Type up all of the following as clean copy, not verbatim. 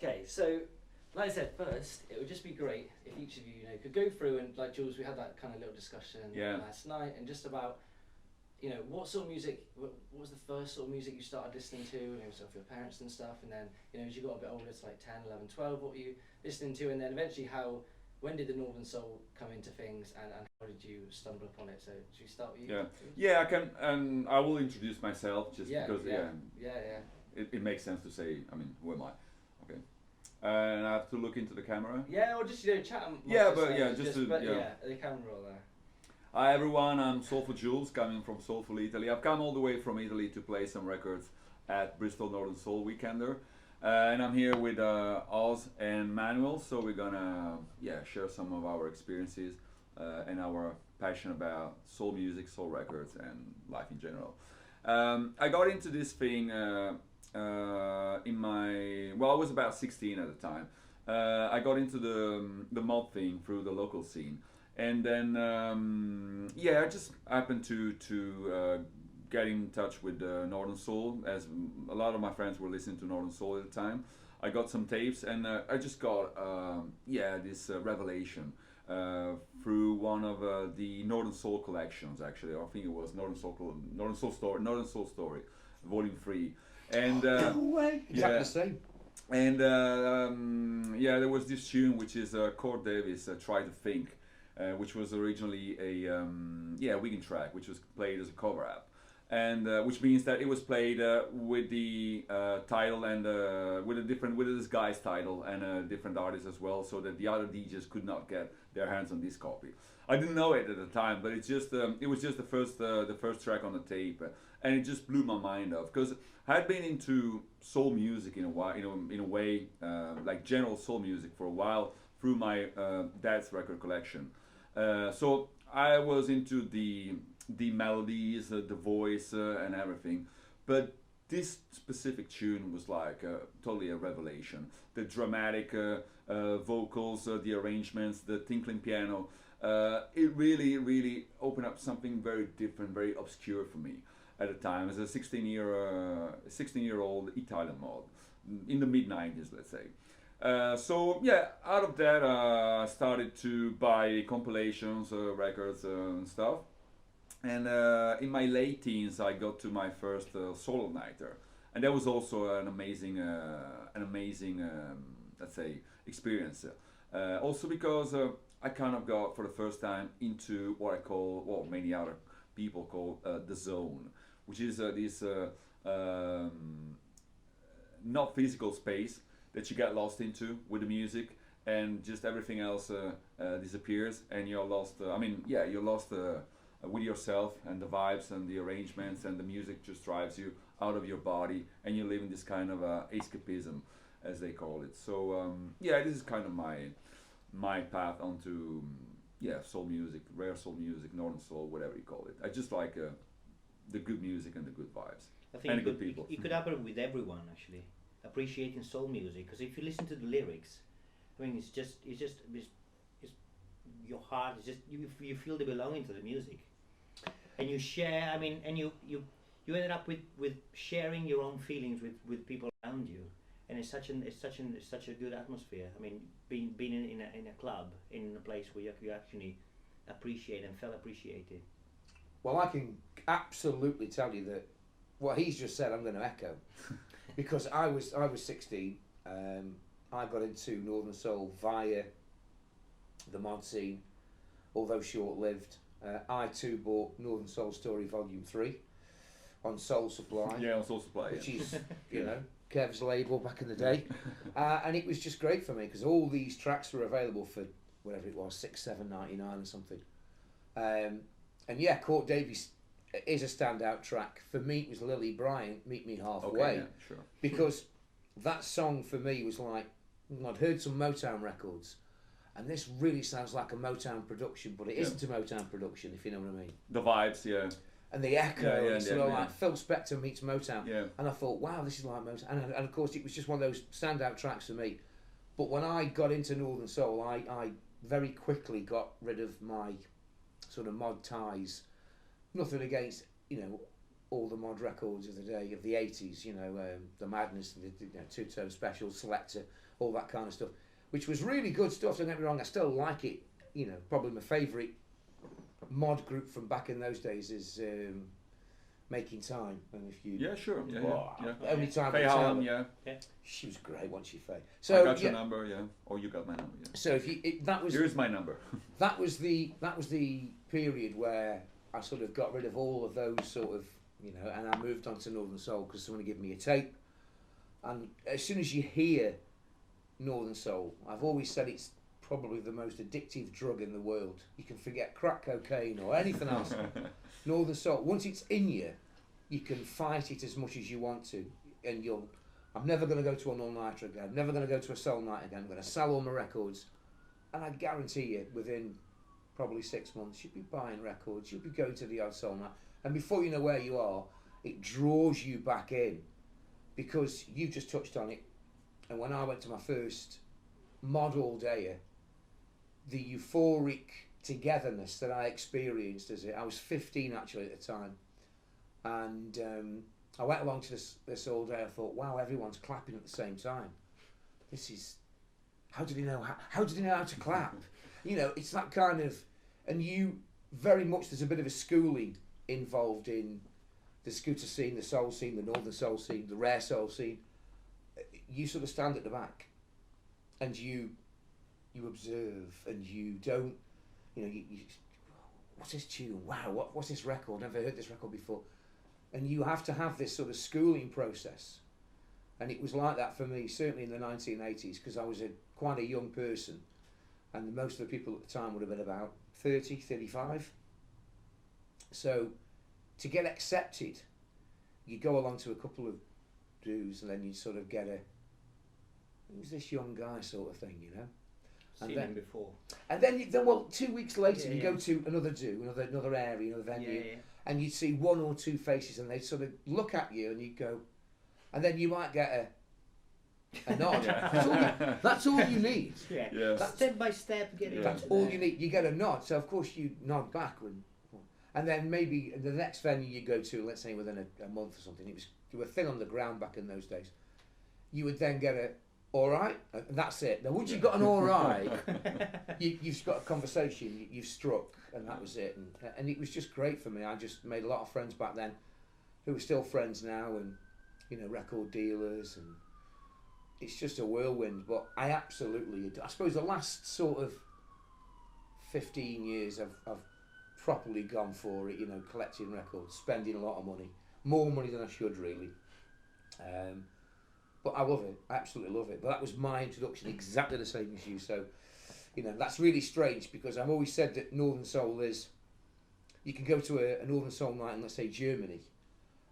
Okay, so like I said, first it would just be great if each of you, could go through and like Jules, we had that kind of little discussion last night, and just about what sort of music, what was the first sort of music you started listening to, sort of your parents and stuff, and then as you got a bit older, it's like 10, 11, 12, what were you listening to, and then eventually when did the Northern Soul come into things, and how did you stumble upon it? So should we start with you? Yeah, I can, and I will introduce myself just because it makes sense to say, I mean, who am I? Okay. And I have to look into the camera. Yeah, or just chat. The camera roll there. Hi everyone, I'm Soulful Jules, coming from Soulful Italy. I've come all the way from Italy to play some records at Bristol Northern Soul Weekender. And I'm here with Oz and Manuel, so we're gonna share some of our experiences and our passion about soul music, soul records, and life in general. I got into this thing I was about 16 at the time. I got into the mod thing through the local scene. And then, I just happened to get in touch with Northern Soul, as a lot of my friends were listening to Northern Soul at the time. I got some tapes, and I just got this revelation through one of the Northern Soul collections. Actually, I think it was Northern Soul Story, Volume 3. And no way, exactly the same. And there was this tune which is Cord Davis, "Try to Think." Which was originally a Wigan track, which was played as a cover app, and which means that it was played with the title and with a disguised title and a different artist as well, so that the other DJs could not get their hands on this copy. I didn't know it at the time, but it was just the first track on the tape, and it just blew my mind off, because I had been into soul music in a while, in a way, like general soul music for a while through my dad's record collection. So I was into the melodies, the voice, and everything, but this specific tune was like totally a revelation. The dramatic vocals, the arrangements, the tinkling piano, it really opened up something very different, very obscure for me at the time as a 16-year-old Italian mod in the mid-90s, let's say. Out of that, I started to buy compilations, records, and stuff. And in my late teens, I got to my first solo nighter, and that was also an amazing, let's say, experience. Also because I kind of got for the first time into what I call, well, many other people call the zone, which is this not physical space that you get lost into with the music, and just everything else disappears, and you're lost. You're lost with yourself and the vibes and the arrangements, and the music just drives you out of your body, and you live in this kind of escapism, as they call it. So this is kind of my path onto soul music, rare soul music, northern soul, whatever you call it. I just like the good music and the good vibes. I think and good people. It could happen with everyone, actually. Appreciating soul music, because if you listen to the lyrics, I mean, it's your heart is just you feel the belonging to the music, and you share. I mean, and you ended up with sharing your own feelings with people around you, and it's such a good atmosphere. I mean, being in a club, in a place where you actually appreciate and felt appreciated. Well, I can absolutely tell you that what he's just said, I'm going to echo. Because I was 16, I got into Northern Soul via the mod scene, although short-lived. I too bought Northern Soul Story Volume 3 on Soul Supply. Yeah, on Soul Supply. Which is, Kev's label back in the day. And it was just great for me, because all these tracks were available for whatever it was, $6-7.99 or something. Court Davies is a standout track. For me, it was Lily Bryant, Meet Me Halfway. Okay, yeah, sure. Because that song for me was like, I'd heard some Motown records, and this really sounds like a Motown production, but it isn't a Motown production, if you know what I mean. The vibes, yeah. And the echo, like Phil Spector meets Motown. Yeah. And I thought, wow, this is like Motown. And of course, it was just one of those standout tracks for me. But when I got into Northern Soul, I very quickly got rid of my sort of mod ties. Nothing against, all the mod records of the day, of the 80s, the Madness, the two-tone special, Selector, all that kind of stuff, which was really good stuff, don't get me wrong, I still like it. Probably my favourite mod group from back in those days is Making Time. And if you sure. Only time Faye Hallam, she was great, wasn't she, Faye? So I got your number, or you got my number. So here's my number. that was the period where I sort of got rid of all of those sort of, and I moved on to Northern Soul because someone gave me a tape. And as soon as you hear Northern Soul, I've always said it's probably the most addictive drug in the world. You can forget crack cocaine or anything else. Northern Soul, once it's in you, you can fight it as much as you want to, and I'm never going to go to an all-nighter again, I'm never going to go to a soul night again, I'm going to sell all my records, and I guarantee you, within probably 6 months, you'll be buying records, you'll be going to the odd soul night, and before you know where you are, it draws you back in, because you just touched on it. And when I went to my first mod all-dayer, the euphoric togetherness that I experienced I was 15 actually at the time, and I went along to this all day. I thought, wow, everyone's clapping at the same time. This is, how did he know how to clap? It's that kind of, and you very much, there's a bit of a schooling involved in the scooter scene, the soul scene, the Northern Soul scene, the rare soul scene. You sort of stand at the back and you observe, and you don't, you what's this tune? Wow, what's this record? Never heard this record before. And you have to have this sort of schooling process. And it was like that for me, certainly in the 1980s, because I was quite a young person, and most of the people at the time would have been about 30, 35. So to get accepted, you go along to a couple of dues, and then you sort of get who's this young guy sort of thing, Seen him before. And then 2 weeks later, you go to another another area, another venue, and you see one or two faces, and they sort of look at you, and you go, and then you might get a nod. That's all you need. Step by step, That's all you need. You get a nod, so of course you nod back and then maybe the next venue you go to, let's say within a month or something, you were thin on the ground back in those days. You would then get a all right, and that's it. Now, once you've got an all right, you've got a conversation, you've struck, and that was it. And it was just great for me. I just made a lot of friends back then, who are still friends now, and record dealers, and it's just a whirlwind. But I absolutely, I suppose the last sort of 15 years, I've properly gone for it. Collecting records, spending a lot of money, more money than I should really. But I love it. I absolutely love it. But that was my introduction, exactly the same as you. So, that's really strange, because I've always said that Northern Soul is, you can go to a Northern Soul night in, let's say, Germany,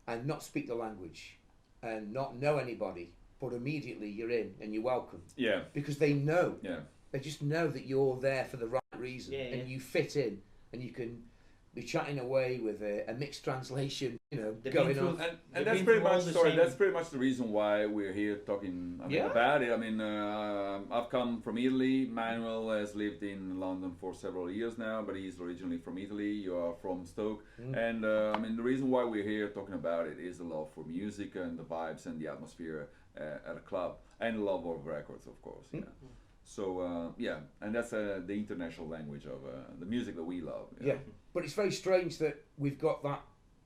and not speak the language, and not know anybody, but immediately you're in and you're welcome. Yeah. Because they know. Yeah. They just know that you're there for the right reason, and you fit in, and you can be chatting away with a mixed translation, going on. And that's pretty much that's pretty much the reason why we're here talking about it. I mean, I've come from Italy. Manuel has lived in London for several years now, but he's originally from Italy. You are from Stoke. And I mean, the reason why we're here talking about it is the love for music and the vibes and the atmosphere at a club, and the love of records, of course. So and that's the international language of the music that we love. But it's very strange that we've got that,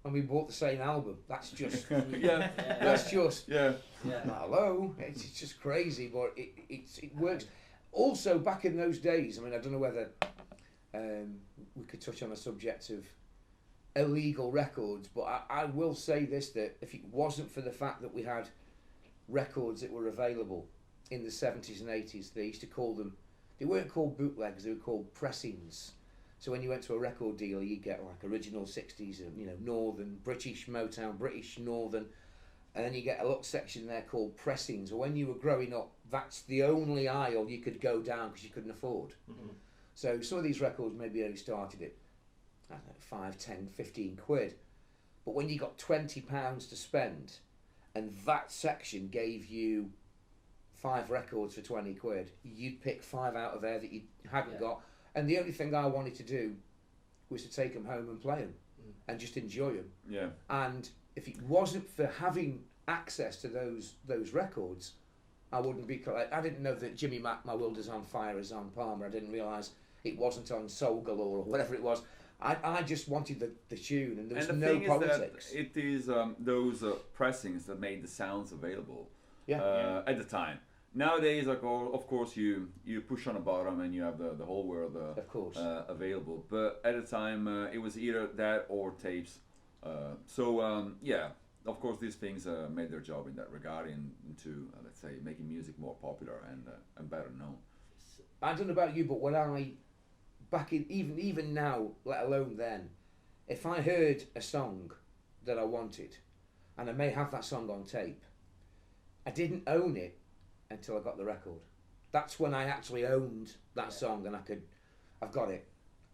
and we bought the same album. That's just that's just hello. It's just crazy, but it works. Also, back in those days, I mean, I don't know whether we could touch on a subject of illegal records, but I will say this, that if it wasn't for the fact that we had records that were available in the 70s and 80s, they used to call them, they weren't called bootlegs, they were called pressings. So when you went to a record dealer, you'd get like original 60s, Northern, British Motown, British Northern, and then you get a little section there called pressings. Or when you were growing up, that's the only aisle you could go down because you couldn't afford. So some of these records maybe only started at, I don't know, 5, 10, 15 quid. But when you got £20 to spend, and that section gave you 5 records for 20 quid, you'd pick 5 out of there that you hadn't got. And the only thing I wanted to do was to take them home and play them and just enjoy them. And if it wasn't for having access to those records, I wouldn't be. I didn't know that Jimmy Mac, My World Is on Fire is on Palmer. I didn't realise it wasn't on Soul Galore or whatever it was. I just wanted the tune, and there was no politics. It is those pressings that made the sounds available at the time. Nowadays, of course, you push on a bottom and you have the whole world of course available. But at the time, it was either that or tapes. Of course, these things made their job in that regard into let's say making music more popular and better known. I don't know about you, but when I back in even now, let alone then, if I heard a song that I wanted, and I may have that song on tape, I didn't own it until I got the record. That's when I actually owned that song, and I've got it.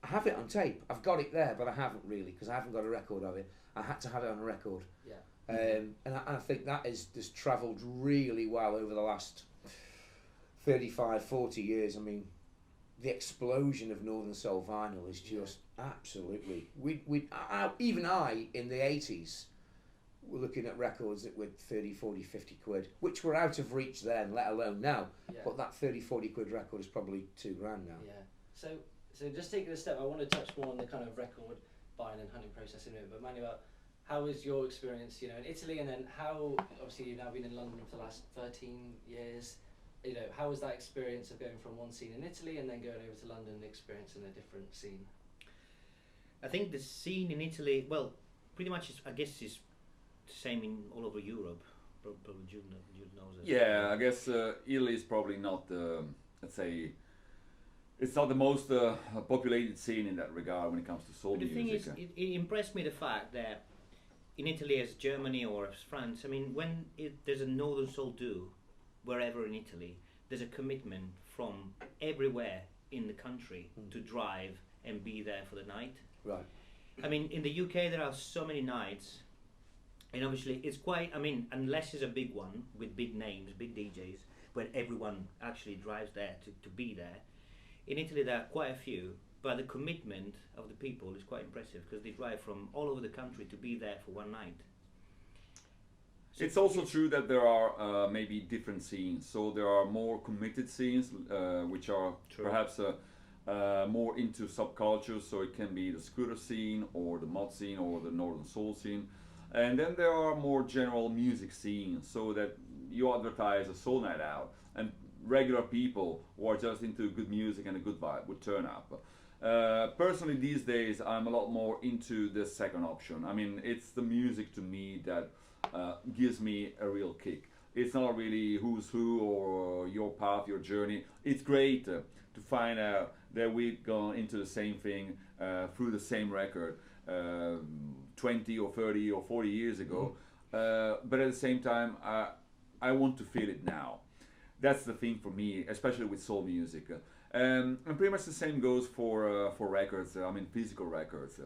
I have it on tape. I've got it there, but I haven't really, because I haven't got a record of it. I had to have it on a record. Yeah. And I think that has travelled really well over the last 35, 40 years. I mean, the explosion of Northern Soul vinyl is just absolutely. Even I in the 80s were looking at records that were 30, 40, 50 quid, which were out of reach then, let alone now. Yeah. But that 30, 40 quid record is probably $2,000 now. Yeah. So just taking a step, I want to touch more on the kind of record buying and hunting process in a minute. But Manuel, how was your experience, in Italy, and then how, obviously you've now been in London for the last 13 years, how was that experience of going from one scene in Italy and then going over to London and experiencing a different scene? I think the scene in Italy, well, pretty much I guess is the same in all over Europe. Probably Jules knows that. Yeah, I guess Italy is probably not let's say, it's not the most populated scene in that regard when it comes to soul music. But the thing is, it impressed me the fact that in Italy, as Germany or as France, I mean, when there's a Northern Soul do, wherever in Italy, there's a commitment from everywhere in the country to drive and be there for the night. Right. I mean, in the UK there are so many nights, and obviously it's quite, I mean, unless it's a big one with big names, big DJs, where everyone actually drives there to be there. In Italy there are quite a few, but the commitment of the people is quite impressive because they drive from all over the country to be there for one night. So it's also true that there are maybe different scenes. So there are more committed scenes, which are perhaps more into subcultures. So it can be the scooter scene or the mod scene or the Northern Soul scene. And then there are more general music scenes, so that you advertise a soul night out and regular people who are just into good music and a good vibe would turn up. Personally, these days I'm a lot more into the second option. I mean, it's the music to me that gives me a real kick. It's not really who's who or your path, your journey. It's great to find out that we've gone into the same thing through the same record 20 or 30 or 40 years ago. But at the same time, I want to feel it now. That's the thing for me, especially with soul music. And pretty much the same goes for records. I mean, physical records.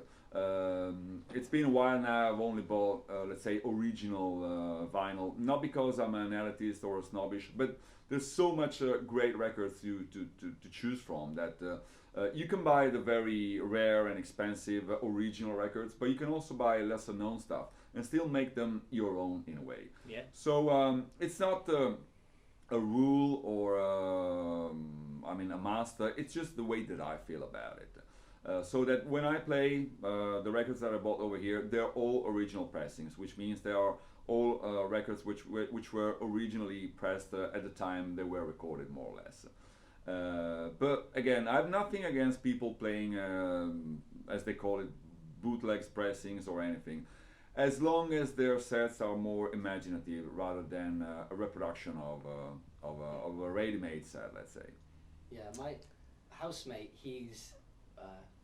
It's been a while now. I've only bought, let's say, original vinyl. Not because I'm an elitist or a snobbish, but there's so much great records to choose from that you can buy the very rare and expensive original records, but you can also buy lesser known stuff and still make them your own in a way. Yeah. So it's not a rule or a master. It's just the way that I feel about it. So that when I play the records that I bought over here, they're all original pressings, which means they are all records which were originally pressed at the time they were recorded, more or less. But again, I have nothing against people playing, as they call it, bootlegs pressings or anything, as long as their sets are more imaginative rather than a reproduction of a ready-made set, let's say. Yeah, my housemate, he's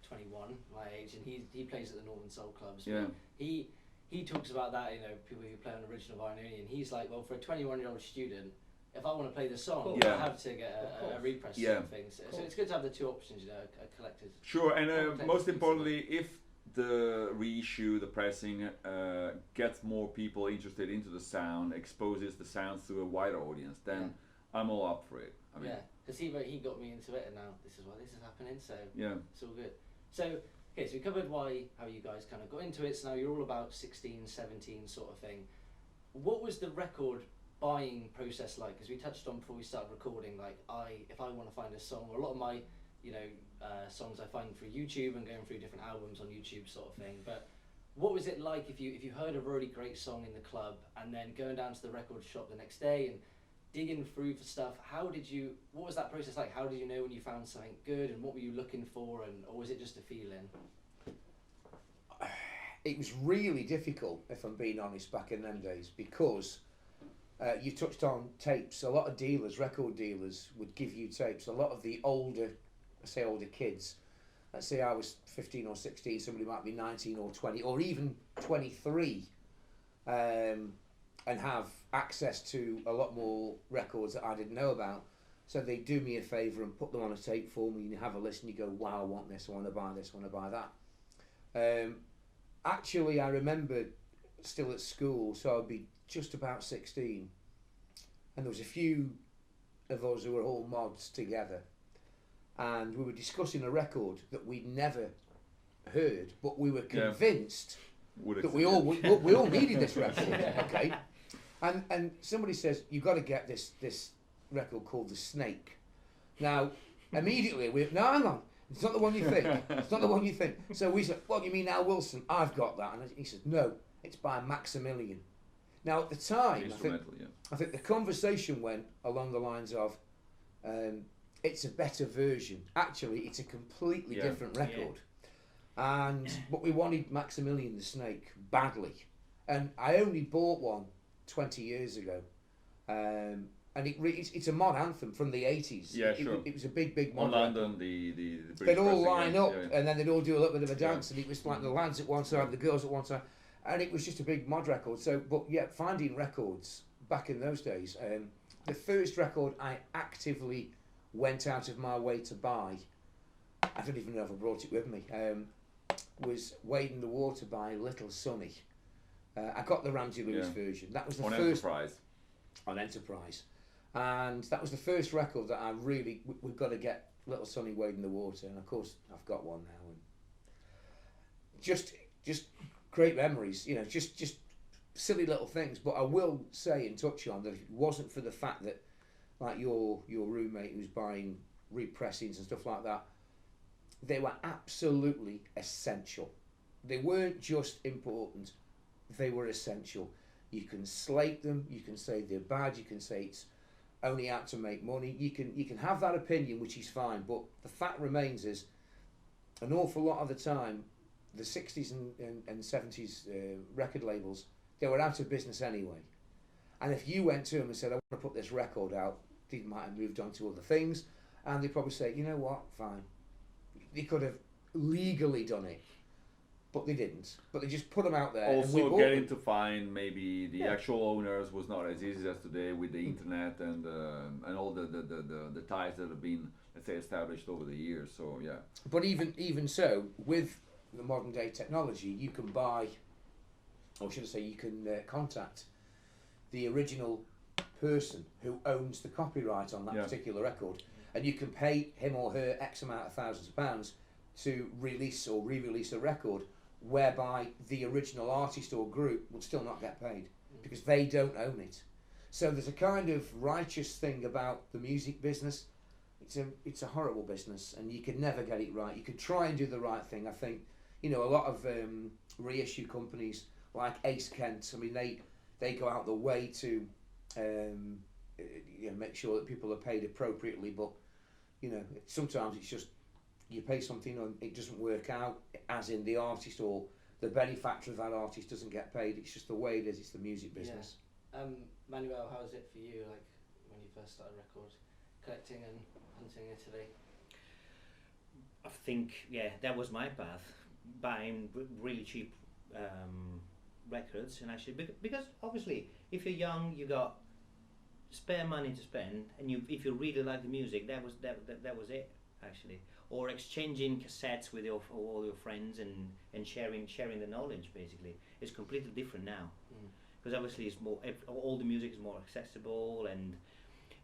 21, my age, and he plays at the Northern Soul clubs. Yeah. He talks about that, people who play on original vinyl, and he's like, well, for a 21-year-old student, if I want to play the song, I have to get a repress of things. So it's good to have the two options, a collector's. Sure, and most importantly, if the reissue, the pressing, gets more people interested into the sound, exposes the sounds to a wider audience, then I'm all up for it. I mean, because he got me into it, and now this is why this is happening. So yeah, it's all good. So Okay, so we covered how you guys kind of got into it. So now you're all about 16, 17 sort of thing. What was the record buying process like? Because we touched on before we started recording, like if I want to find a song, or a lot of my, songs I find through YouTube and going through different albums on YouTube sort of thing. But what was it like if you heard a really great song in the club and then going down to the record shop the next day and digging through for stuff? What was that process like? How did you know when you found something good, and what were you looking for, or was it just a feeling? It was really difficult, if I'm being honest, back in them days, because you touched on tapes. A lot of record dealers, would give you tapes. A lot of the older kids, let's say I was 15 or 16, somebody might be 19 or 20 or even 23, and have access to a lot more records that I didn't know about. So they do me a favour and put them on a tape for me, and you have a listen, you go, wow, I want this, I want to buy this, I want to buy that. Actually, I remember still at school, so I'd be just about 16, and there was a few of us who were all mods together, and we were discussing a record that we'd never heard, but we were convinced that we all needed this record. Okay, and somebody says, you've got to get this record called The Snake. Now, immediately hang on. It's not the one you think. It's not the one you think. So we said, what, you mean Al Wilson? I've got that. And he said, no, it's by Maximilian. Now, at the time, I think the conversation went along the lines of, it's a better version. Actually, it's a completely different record. Yeah. But we wanted Maximilian the Snake badly. And I only bought one 20 years ago. And it's a mod anthem from the 80s. Yeah, sure. It was a big mod. On London, the they'd all line up, and then they'd all do a little bit of a dance, and it was like the lads at one side, the girls at one side, and it was just a big mod record. So, but yeah, finding records back in those days. The first record I actively went out of my way to buy, I don't even know if I brought it with me, was Wade in the Water by Little Sonny. I got the Ramsey Lewis version. That was the first on Enterprise. And that was the first record that I really, we've got to get Little Sonny Wade in the Water, and of course I've got one now. And just great memories, just silly little things. But I will say and touch on that if it wasn't for the fact that, like your roommate who's buying repressings and stuff like that, they were absolutely essential. They weren't just important, they were essential. You can slate them, you can say they're bad, you can say it's only out to make money. You can have that opinion, which is fine, but the fact remains is an awful lot of the time, the 60s and 70s record labels, they were out of business anyway. And if you went to them and said, I want to put this record out, they might have moved on to other things, and they'd probably say, you know what, fine. They could have legally done it, but they didn't. But they just put them out there. Also, getting to find maybe the actual owners was not as easy as today with the internet and all the ties that have been, let's say, established over the years. So yeah. But even so, with the modern day technology, you can buy, or should I say, you can contact the original person who owns the copyright on that particular record, and you can pay him or her X amount of thousands of pounds to release or re-release a record, whereby the original artist or group would still not get paid because they don't own it. So there's a kind of righteous thing about the music business. It's a horrible business, and you can never get it right. You could try and do the right thing. I think a lot of reissue companies like Ace Kent, I mean they go out the way to make sure that people are paid appropriately, but sometimes it's just you pay something and it doesn't work out, as in the artist or the benefactor of that artist doesn't get paid. It's just the way it is. It's the music business. Manuel, how was it for you, like when you first started record collecting and hunting in Italy? I think that was my path, buying really cheap records, and actually because obviously if you're young you got spare money to spend, and if you really like the music, that was it actually. Or exchanging cassettes with all your friends and sharing the knowledge. Basically, it's completely different now because obviously it's more, all the music is more accessible,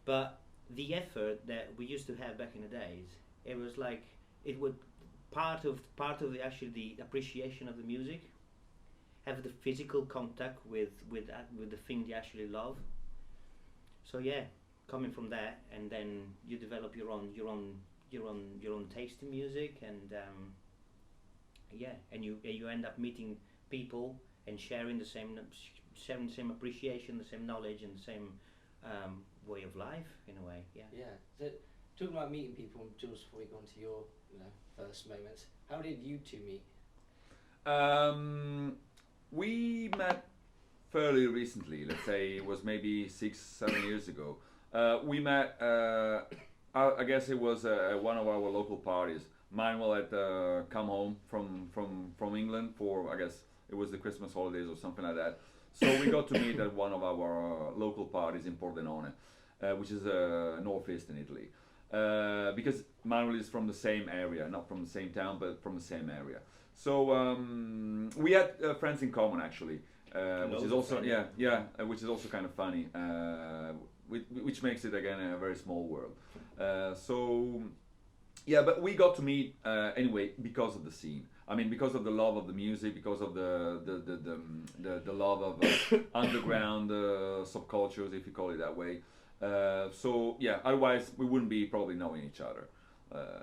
but the effort that we used to have back in the days, it was like part of the appreciation of the music, have the physical contact with the thing you actually love. So yeah, coming from that, and then you develop your own taste in music, and and you end up meeting people and sharing the same appreciation, the same knowledge, and the same way of life in a way. Yeah. Yeah. So talking about meeting people, Jules, before we go on to your first moments, how did you two meet? We met fairly recently. Let's say it was maybe 6-7 years ago. We met. I guess it was one of our local parties. Manuel had come home from England for, I guess it was the Christmas holidays or something like that. So we got to meet at one of our local parties in Pordenone, which is northeastern Italy. Because Manuel is from the same area, not from the same town, but from the same area. So we had friends in common actually, which is also which is also kind of funny, which makes it again a very small world. But we got to meet anyway because of the scene. I mean, because of the love of the music, because of the love of underground subcultures, if you call it that way. Otherwise we wouldn't be probably knowing each other.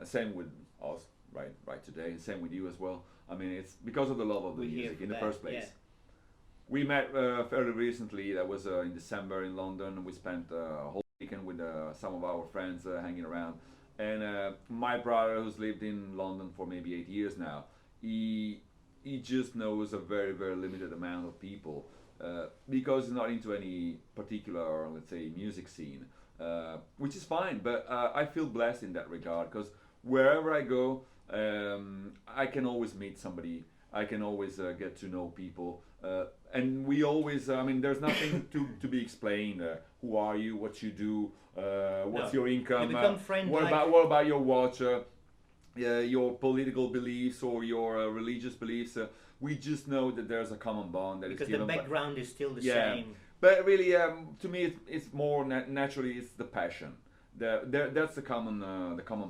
Same with us, right today. Same with you as well. I mean, it's because of the love of the music in the first place. Yeah. We met fairly recently. That was in December in London. We spent a whole weekend with some of our friends hanging around. And my brother, who's lived in London for maybe 8 years now, he just knows a very, very limited amount of people because he's not into any particular, let's say, music scene, which is fine. But I feel blessed in that regard because wherever I go, I can always meet somebody. I can always get to know people. And we always, I mean, there's nothing to be explained. Who are you? What you do? What's your income? You become friends. What about your watch? Your political beliefs or your religious beliefs? We just know that there's a common bond that because is given. The background is still the same. But really, to me, it's more naturally. It's the passion. That's the common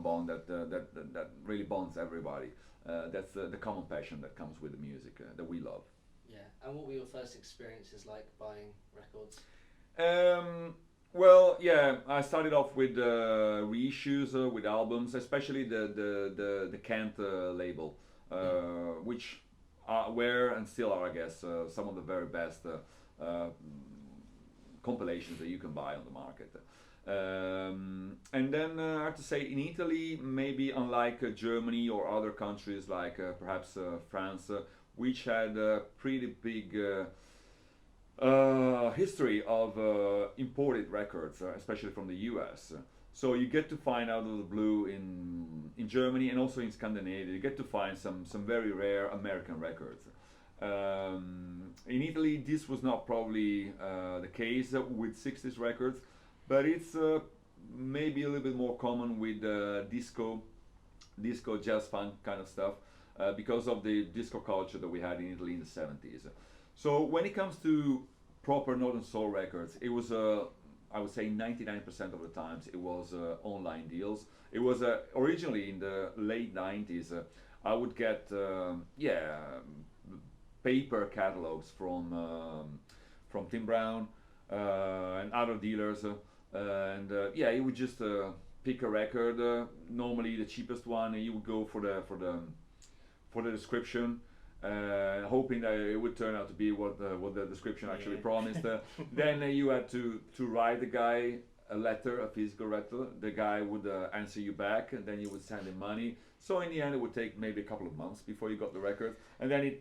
bond that really bonds everybody. That's the common passion that comes with the music that we love. Yeah, and what were your first experiences like buying records? Well, yeah, I started off with reissues, with albums, especially the Kent label, which were and still are, I guess, some of the very best compilations that you can buy on the market. And then I have to say, in Italy, maybe unlike Germany or other countries like perhaps France, which had a pretty big history of imported records, especially from the US. So you get to find out of the blue in Germany and also in Scandinavia, you get to find some very rare American records. In Italy, this was not probably the case with 60s records, but it's maybe a little bit more common with disco, jazz, funk kind of stuff, because of the disco culture that we had in Italy in the 70s. So when it comes to proper Northern Soul records, it was, I would say 99% of the times, it was online deals. It was originally in the late 90s, I would get, paper catalogs from Tim Brown and other dealers. You would just pick a record, normally the cheapest one, and you would go for the description, hoping that it would turn out to be what the description actually promised. Then you had to write the guy a letter, a physical letter. The guy would answer you back, and then you would send him money. So in the end, it would take maybe a couple of months before you got the record, and then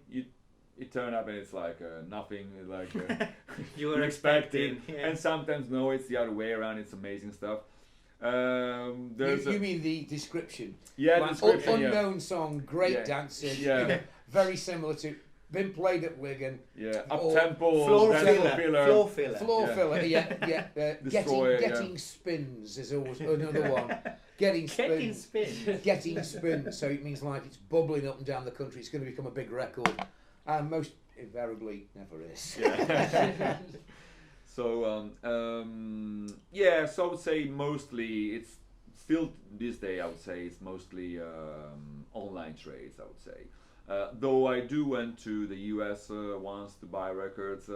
it turned up and it's like nothing like you were expecting. Yeah. And sometimes no, it's the other way around. It's amazing stuff. You mean the description? Yeah, like description. Unknown song, great dancing. Yeah. Very similar to been played at Wigan. Yeah, up tempo, floor filler. Yeah. Getting spins is always another one. Getting spins. Getting spins. So it means like it's bubbling up and down the country. It's going to become a big record. And most invariably never is. Yeah. So I would say mostly it's still this day I would say it's mostly online trades, I would say. Though I do went to the US once to buy records.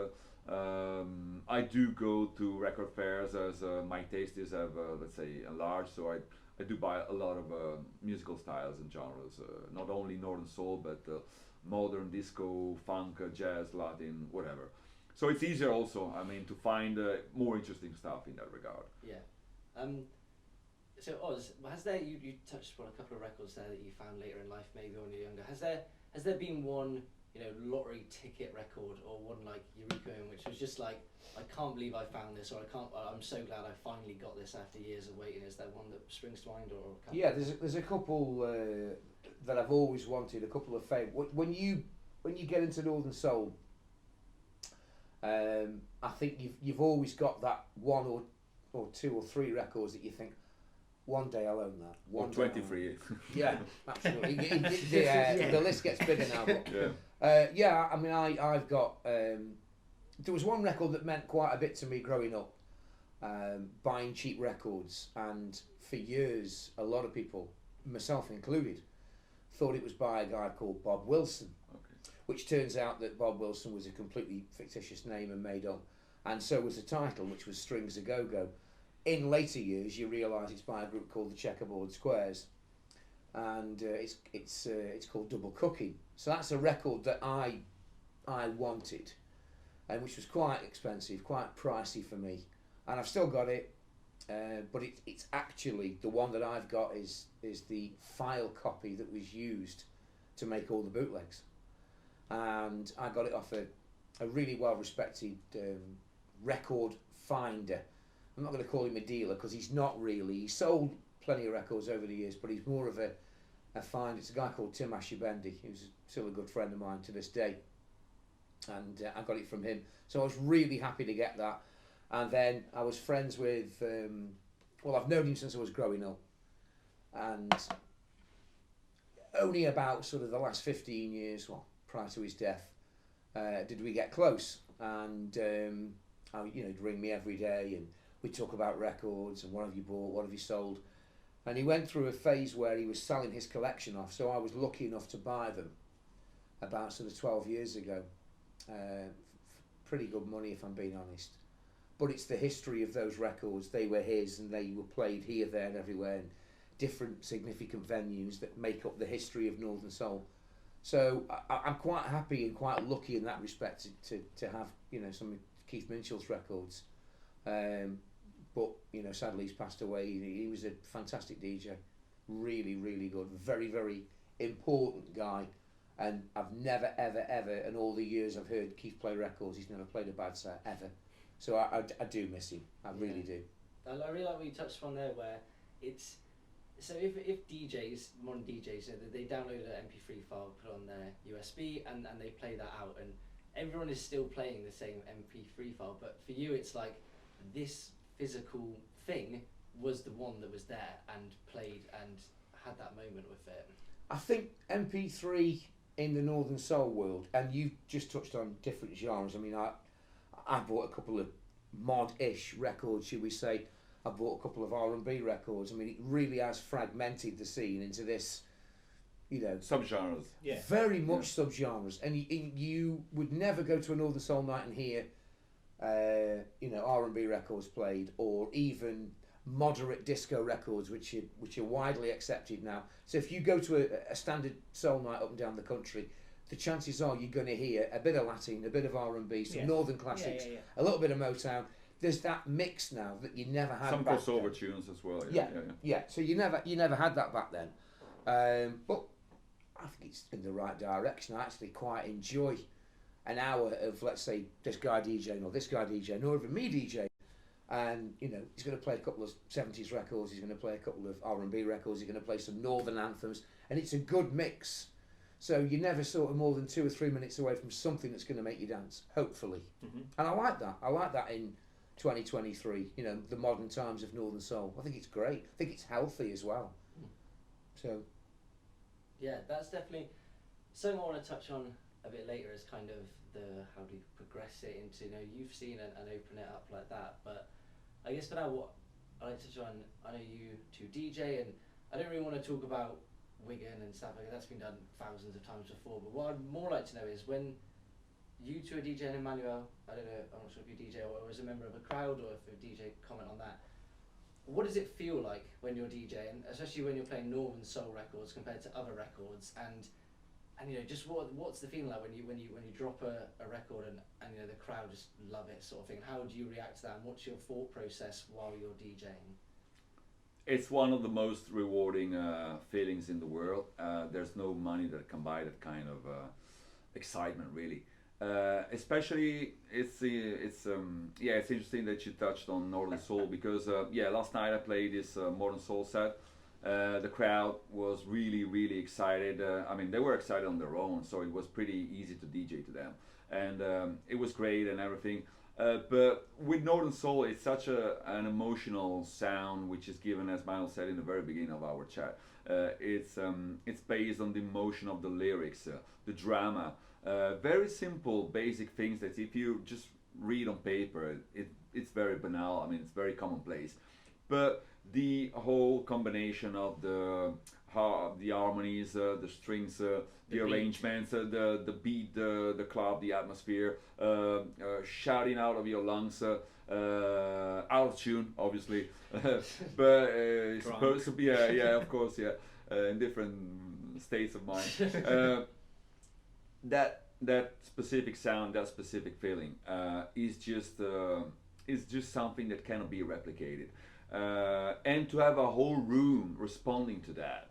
I do go to record fairs as my taste is let's say enlarged, so I do buy a lot of musical styles and genres, not only Northern Soul but modern disco, funk, jazz, Latin, whatever. So it's easier also, I mean, to find more interesting stuff in that regard. Yeah. So Oz, has there you touched upon a couple of records there that you found later in life, maybe when you're younger. Has there been one, you know, lottery ticket record or one like Eureka in which was just like, I can't believe I found this, or I'm so glad I finally got this after years of waiting? Is there one that springs to mind, or? Yeah, there's a couple that I've always wanted. A couple of favourite. When you get into Northern Soul, I think you've always got that one or two or three records that you think, one day I'll own that. Or 23. Yeah, absolutely. The list gets bigger now. But, yeah, I mean, I've got. There was one record that meant quite a bit to me growing up, buying cheap records, and for years, a lot of people, myself included, thought it was by a guy called Bob Wilson, which turns out that Bob Wilson was a completely fictitious name and made up, and so was the title, which was Strings A Go-Go. In later years, you realise it's by a group called the Checkerboard Squares, and it's called Double Cooking. So that's a record that I wanted, and which was quite expensive, quite pricey for me, and I've still got it. But it's actually the one that I've got is the file copy that was used to make all the bootlegs, and I got it off a really well respected record finder. I'm not going to call him a dealer because he's not really. He sold plenty of records over the years, but he's more of a find. It's a guy called Tim Ashibendi, who's still a good friend of mine to this day, and I got it from him. So I was really happy to get that. And then I was friends with, well, I've known him since I was growing up, and only about sort of the last 15 years, well, prior to his death, did we get close. And he'd ring me every day, and we'd talk about records and what have you bought, what have you sold. And he went through a phase where he was selling his collection off, so I was lucky enough to buy them about sort of 12 years ago. Pretty good money, if I'm being honest. But it's the history of those records. They were his, and they were played here, there and everywhere in different significant venues that make up the history of Northern Soul. So I'm quite happy and quite lucky in that respect to have, you know, some of Keith Minshall's records. But, you know, sadly he's passed away. He was a fantastic DJ. Really, really good. Very, very important guy. And I've never, ever, ever, in all the years I've heard Keith play records, he's never played a bad set, ever. So I do miss him. I really do. I really like what you touched on there, where it's... So if DJs, modern DJs, they download an MP3 file, put on their USB, and they play that out, and everyone is still playing the same MP3 file, but for you it's like this physical thing was the one that was there and played and had that moment with it. I think MP3 in the Northern Soul world, and you just touched on different genres. I mean, I bought a couple of mod-ish records, should we say. I bought a couple of R&B records. I mean, it really has fragmented the scene into this, you know... Subgenres. Yeah. Very much subgenres. And you would never go to a Northern Soul night and hear, R&B records played, or even moderate disco records, which are widely accepted now. So if you go to a standard soul night up and down the country, the chances are you're going to hear a bit of Latin, a bit of R&B, some Northern classics, a little bit of Motown. There's that mix now that you never had. Some back crossover then. Tunes as well. Yeah. So you never had that back then. But I think it's in the right direction. I actually quite enjoy an hour of, let's say, this guy DJing or this guy DJing, or even me DJing. And he's going to play a couple of 70s records. He's going to play a couple of R&B records. He's going to play some Northern anthems, and it's a good mix. So you're never sort of more than 2 or 3 minutes away from something that's going to make you dance, hopefully. Mm-hmm. And I like that. I like that in 2023, the modern times of Northern Soul. I think it's great. I think it's healthy as well. So, yeah, that's definitely something I want to touch on a bit later, is kind of how do you progress it into, you've seen and open it up like that. But I guess for now, I like to try and, I know you two DJ, and I don't really want to talk about Wigan and stuff like that. That's been done thousands of times before. But what I'd more like to know is when you two are DJing, Manuel, I don't know, I'm not sure if you DJ or as a member of a crowd or if a DJ, comment on that. What does it feel like when you're DJing, especially when you're playing Northern Soul records compared to other records, and you know, just what's the feeling like when you drop a record and you know the crowd just love it, sort of thing? How do you react to that, and what's your thought process while you're DJing? It's one of the most rewarding feelings in the world. There's no money that can buy that kind of excitement, really. Especially, it's interesting that you touched on Northern Soul because last night I played this Modern Soul set. The crowd was really excited. I mean, they were excited on their own, so it was pretty easy to DJ to them, and it was great and everything. But with Northern Soul, it's such an emotional sound, which is given, as Manuel said in the very beginning of our chat. It's based on the emotion of the lyrics, the drama. Very simple, basic things that if you just read on paper, it's very banal. I mean, it's very commonplace. But the whole combination of the harmonies, the strings, the arrangements, the beat, the club, the atmosphere, shouting out of your lungs, out of tune, obviously, but it's supposed to be, of course, in different states of mind. That specific sound, that specific feeling, is just something that cannot be replicated. And to have a whole room responding to that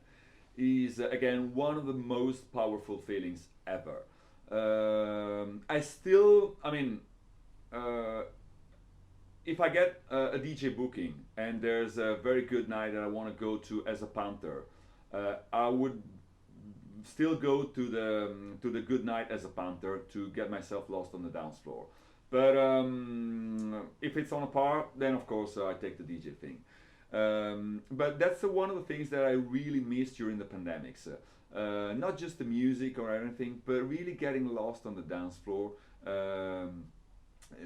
is again one of the most powerful feelings ever. If I get a DJ booking and there's a very good night that I want to go to as a Panther, I would still go to the good night as a Panther to get myself lost on the dance floor. But if it's on a par, then of course I take the DJ thing. But that's one of the things that I really missed during the pandemics. Not just the music or anything, but really getting lost on the dance floor,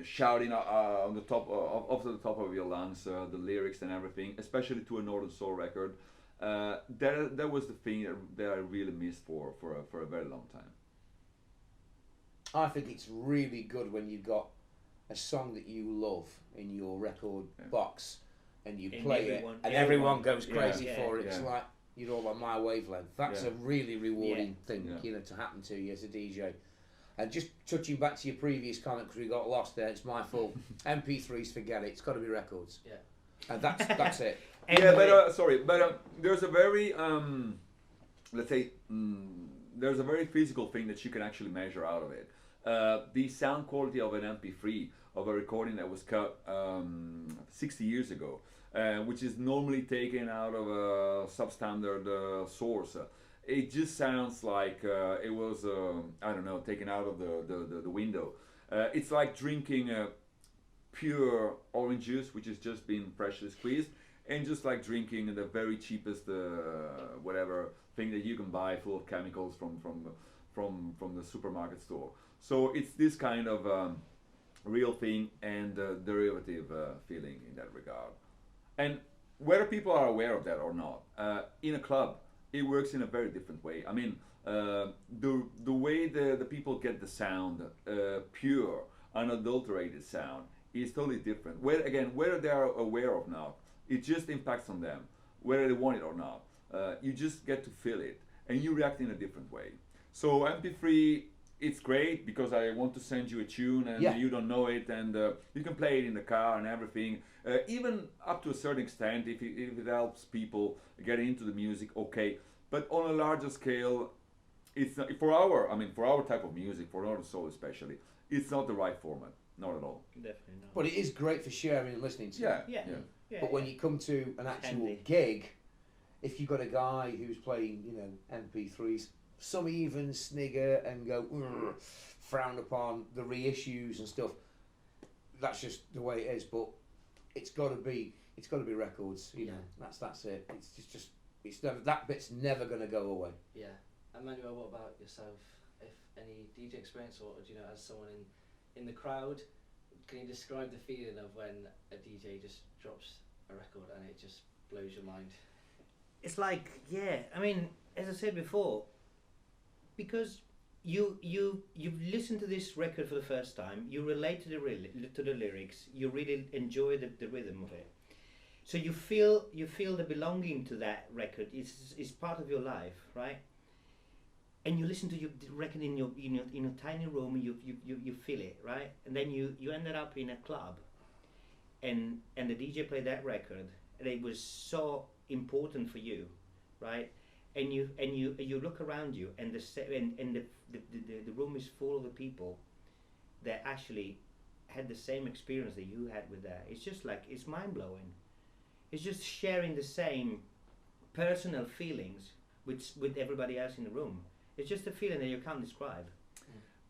shouting on the top off the top of your lungs, the lyrics and everything, especially to a Northern Soul record. That was the thing that I really missed for a very long time. I think it's really good when you've got a song that you love in your record box and you play it and everyone goes crazy for it. It's like you're all on my wavelength. That's a really rewarding thing, you know, to happen to you as a DJ. And just touching back to your previous comment, because we got lost there, it's my fault. MP3s, forget it. It's got to be records. Yeah. And that's it. But there's a very there's a very physical thing that you can actually measure out of it. The sound quality of an MP3 of a recording that was cut 60 years ago, which is normally taken out of a substandard source. It just sounds like it was taken out of the window. It's like drinking pure orange juice, which has just been freshly squeezed, and just like drinking the very cheapest whatever thing that you can buy full of chemicals from the supermarket store. So it's this kind of real thing and derivative feeling in that regard. And whether people are aware of that or not, in a club, it works in a very different way. I mean, the way the people get the sound, pure, unadulterated sound, is totally different. Whether they are aware or not, it just impacts on them, whether they want it or not. You just get to feel it, and you react in a different way. So MP3, it's great because I want to send you a tune and you don't know it, and you can play it in the car and everything. Even up to a certain extent, if it helps people get into the music, okay. But on a larger scale, it's not, for our type of music, for Northern Soul especially, it's not the right format, not at all. Definitely not. But it is great for sharing and listening to. Yeah. But when you come to an actual gig, if you've got a guy who's playing, MP3s, some even snigger and go frown upon the reissues and stuff. That's just the way it is. But it's got to be records. You know, that's it. It's never, that bit's never going to go away. Yeah. And Manuel, what about yourself? If any DJ experience, or do you know, as someone in the crowd, can you describe the feeling of when a DJ just drops a record and it just blows your mind? It's like, yeah, I mean, as I said before, because you've listened to this record for the first time, you relate to the lyrics, you really enjoy the rhythm of it, so you feel the belonging to that record is part of your life, right? And you listen to your record in your tiny room, and you feel it, right? And then you ended up in a club, and the DJ played that record, and it was so important for you, right? And you look around you, and the room is full of the people that actually had the same experience that you had with that. It's just like, it's mind blowing. It's just sharing the same personal feelings with everybody else in the room. It's just a feeling that you can't describe.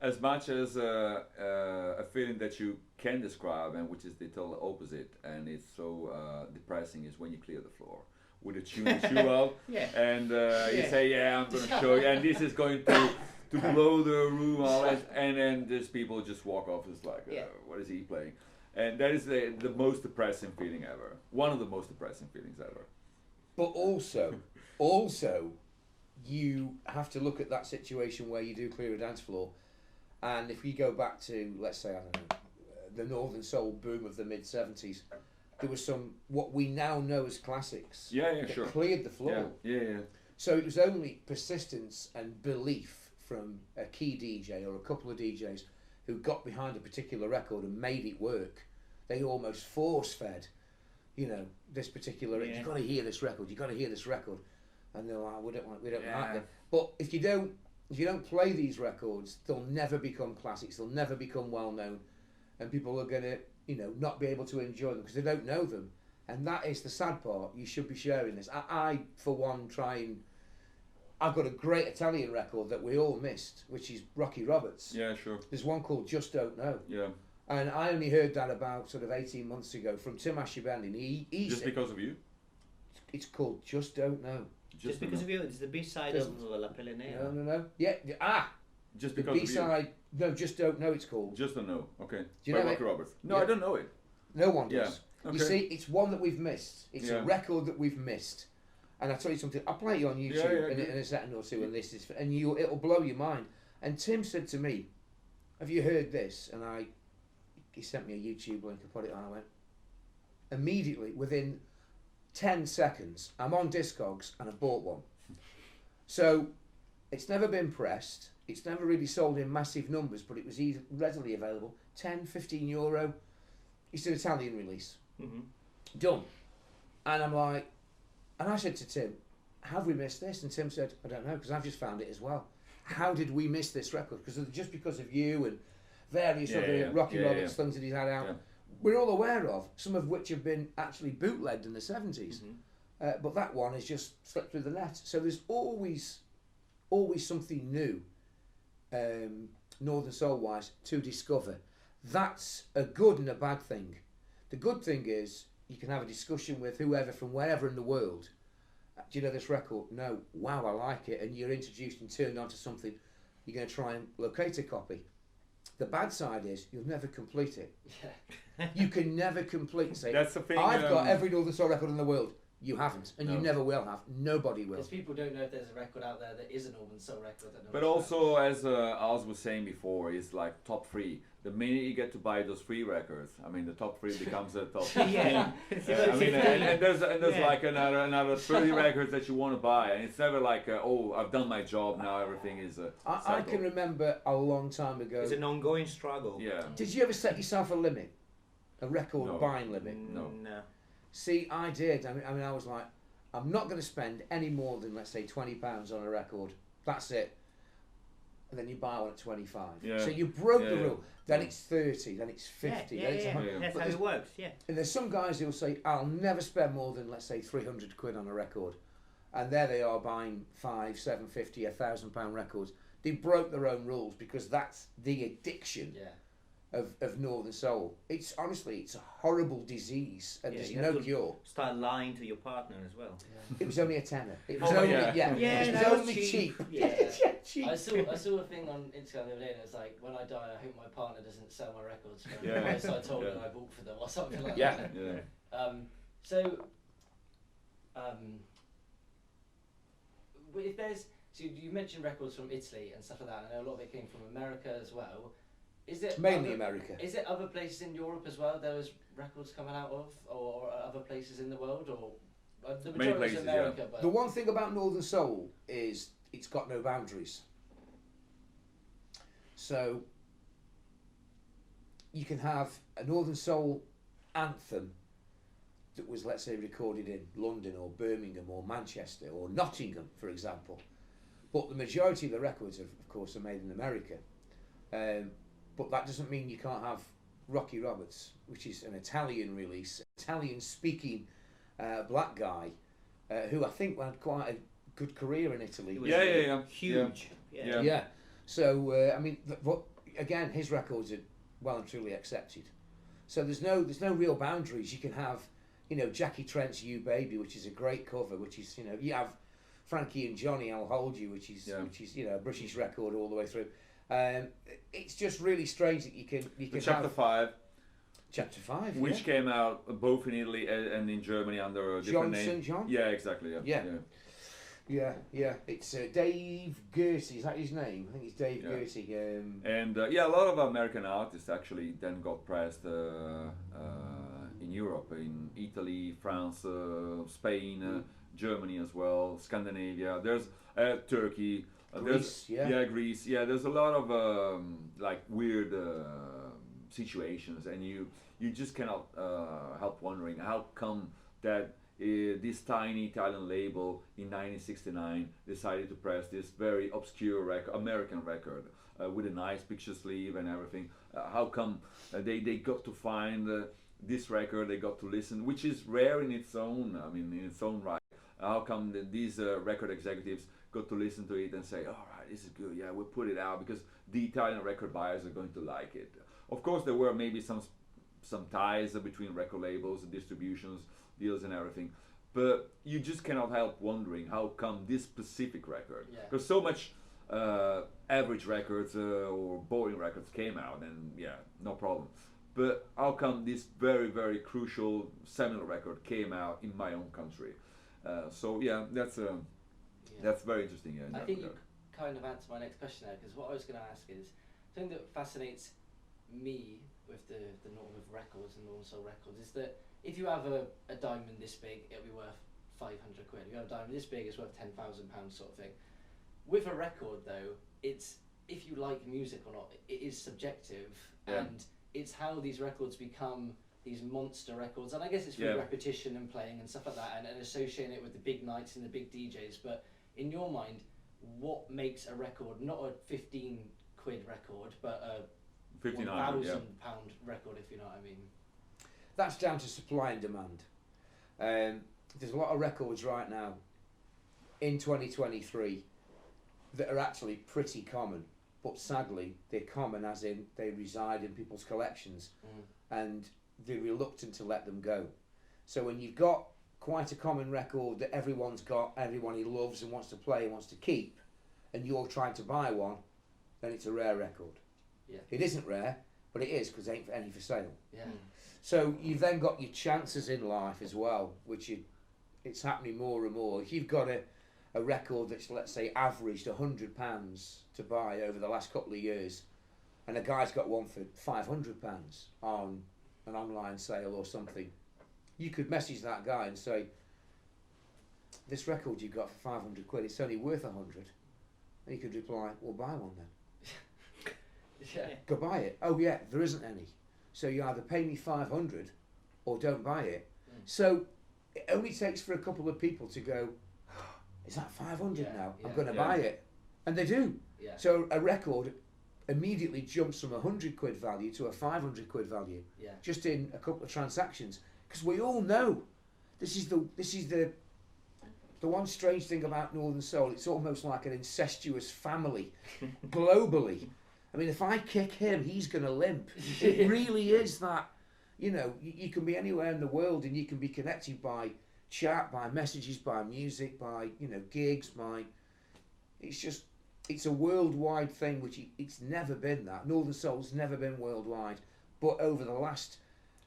As much as a feeling that you can describe, and which is the total opposite, and it's so depressing, is when you clear the floor with a tune that you love, and you say, "Yeah, I'm going to show you," and this is going to blow the room out, and then these people just walk off. It's like, what is he playing? And that is the most depressing feeling ever. One of the most depressing feelings ever. But also, you have to look at that situation where you do clear a dance floor, and if you go back to, let's say, I don't know, the Northern Soul boom of the mid-70s, there was some, what we now know as classics, that cleared the floor. Yeah. So it was only persistence and belief from a key DJ or a couple of DJs who got behind a particular record and made it work. They almost force-fed, this particular, you've got to hear this record, and they're like, we don't like that. But if you don't play these records, they'll never become classics, they'll never become well-known, and people are going to, not be able to enjoy them because they don't know them. And that is the sad part. You should be sharing this. I for one, I've got a great Italian record that we all missed, which is Rocky Roberts. Yeah, sure. There's one called Just Don't Know. Yeah. And I only heard that about sort of 18 months ago from Tim Ashibandi. He Just because of you? It's called Just Don't Know. Just because of you? It's the B-side of La Pelenera. No. Yeah. Just because the B-side. No, Just Don't Know. It's called. Just Don't Know. Okay. Do you know Rocky Roberts? No, Yeah. I don't know it. No one does. Okay. You see, it's one that we've missed. It's a record that we've missed. And I'll tell you something. I'll play it on YouTube in a second or two, and it'll blow your mind. And Tim said to me, "Have you heard this?" And he sent me a YouTube link. I put it on. I went immediately within 10 seconds. I'm on Discogs and I bought one. So it's never been pressed. It's never really sold in massive numbers, but it was readily available. 10, 15 euro. It's an Italian release. Mm-hmm. Done. And I'm like, and I said to Tim, have we missed this? And Tim said, I don't know, because I've just found it as well. How did we miss this record? Just because of you and various other Rocky Roberts things that he's had out, we're all aware of, some of which have been actually bootlegged in the 70s. Mm-hmm. But that one has just slipped through the net. So there's always something new, Northern Soul-wise, to discover. That's a good and a bad thing. The good thing is you can have a discussion with whoever from wherever in the world. Do you know this record? No. Wow, I like it. And you're introduced and turned on to something. You're going to try and locate a copy. The bad side is you'll never complete it. Yeah. You can never complete. Say, that's the thing. I've got every Northern Soul record in the world. You haven't, and you never will have. Nobody will. Because people don't know if there's a record out there that is a Northern Soul record. But also, as Oz was saying before, it's like top 3. The minute you get to buy those 3 records, I mean, the top 3 becomes the top 15. Yeah. I mean, and there's like another 30 records that you want to buy, and it's never like, oh, I've done my job now, everything is. I can remember a long time ago. It's an ongoing struggle. Yeah. Did you ever set yourself a limit, a record buying limit? No. See, I did. I mean, I was like, I'm not going to spend any more than, let's say, £20 on a record. That's it. And then you buy one at 25. Yeah. So you broke the rule. Then it's 30. Then it's 50. Yeah, then it's 100. That's how it works. Yeah. And there's some guys who'll say, I'll never spend more than, let's say, 300 quid on a record. And there they are buying £500, £750, £1,000 records. They broke their own rules because that's the addiction. Yeah. Of Northern Soul. It's honestly, it's a horrible disease, and there's no cure. Start lying to your partner as well. Yeah. It was only a tenner. It was it was only cheap. Yeah. Cheap. I saw a thing on Instagram the other day, and it's like, when I die, I hope my partner doesn't sell my records. So I told her I bought for them or something like that. Yeah. So, if there's, so you mentioned records from Italy and stuff like that, and I know a lot of it came from America as well. Is it mainly America? Is it other places in Europe as well there was records coming out of, or other places in the world, or the majority is America? Yeah. But The one thing about Northern Soul is it's got no boundaries. So you can have a Northern Soul anthem that was, let's say, recorded in London or Birmingham or Manchester or Nottingham, for example. But the majority of the records, of course, are made in America. But that doesn't mean you can't have Rocky Roberts, which is an Italian release, Italian-speaking black guy, who I think had quite a good career in Italy. Yeah. Huge. Yeah. So I mean, but again, his records are well and truly accepted. So there's no real boundaries. You can have, Jackie Trent's "You Baby," which is a great cover. Which is, you have Frankie and Johnny, "I'll Hold You," which is a British record all the way through. It's just really strange that you can Chapter 5. Chapter 5, which came out both in Italy and in Germany under a different name. St. John? Yeah, exactly. Yeah. It's Dave Gertie. Is that his name? I think it's Dave Gertie. And a lot of American artists actually then got pressed in Europe, in Italy, France, Spain, Germany as well, Scandinavia. There's Turkey. Greece, Greece. Yeah, there's a lot of like weird situations, and you just cannot help wondering how come that this tiny Italian label in 1969 decided to press this very obscure American record with a nice picture sleeve and everything. How come they got to find this record, they got to listen, which is rare in its own right. How come these record executives got to listen to it and say, all right, this is good, yeah, we'll put it out because the Italian record buyers are going to like it. Of course, there were maybe some ties between record labels and distributions, deals and everything, but you just cannot help wondering how come this specific record, because so much average records or boring records came out, and no problem. But how come this very, very crucial seminal record came out in my own country? That's very interesting. I think you kind of answered my next question there, because what I was going to ask is something that fascinates me with the Northern records and Northern Soul records is that if you have a diamond this big, it'll be worth 500 quid. If you have a diamond this big, it's worth £10,000 sort of thing. With a record though, it's if you like music or not, it is subjective, and it's how these records become these monster records, and I guess it's through repetition and playing and stuff like that, and associating it with the big nights and the big DJs. But in your mind, what makes a record not a 15 quid record, but a £1,000 record, if you know what I mean? That's down to supply and demand. There's a lot of records right now in 2023 that are actually pretty common, but sadly they're common as in they reside in people's collections, and they're reluctant to let them go. So when you've got quite a common record that everyone's got, everyone he loves and wants to play and wants to keep, and you're trying to buy one, then it's a rare record. Yeah. It isn't rare, but it is, because there ain't any for sale. Yeah. So you've then got your chances in life as well, which it's happening more and more. If you've got a record that's, let's say, averaged £100 to buy over the last couple of years, and a guy's got one for £500 on an online sale or something, you could message that guy and say, this record you've got for 500 quid, it's only worth 100. And he could reply, well, buy one then. Go buy it. Oh yeah, there isn't any. So you either pay me 500 or don't buy it. So it only takes for a couple of people to go, is that 500 now? I'm going to buy it. And they do. Yeah. So a record immediately jumps from 100 quid value to a 500 quid value, just in a couple of transactions. Because we all know this is the one strange thing about Northern Soul. It's almost like an incestuous family globally. I mean, if I kick him, he's going to limp. It really is that. You can be anywhere in the world and you can be connected by chat, by messages, by music, by gigs, by. It's a worldwide thing, which it's never been that. Northern Soul's never been worldwide, but over the last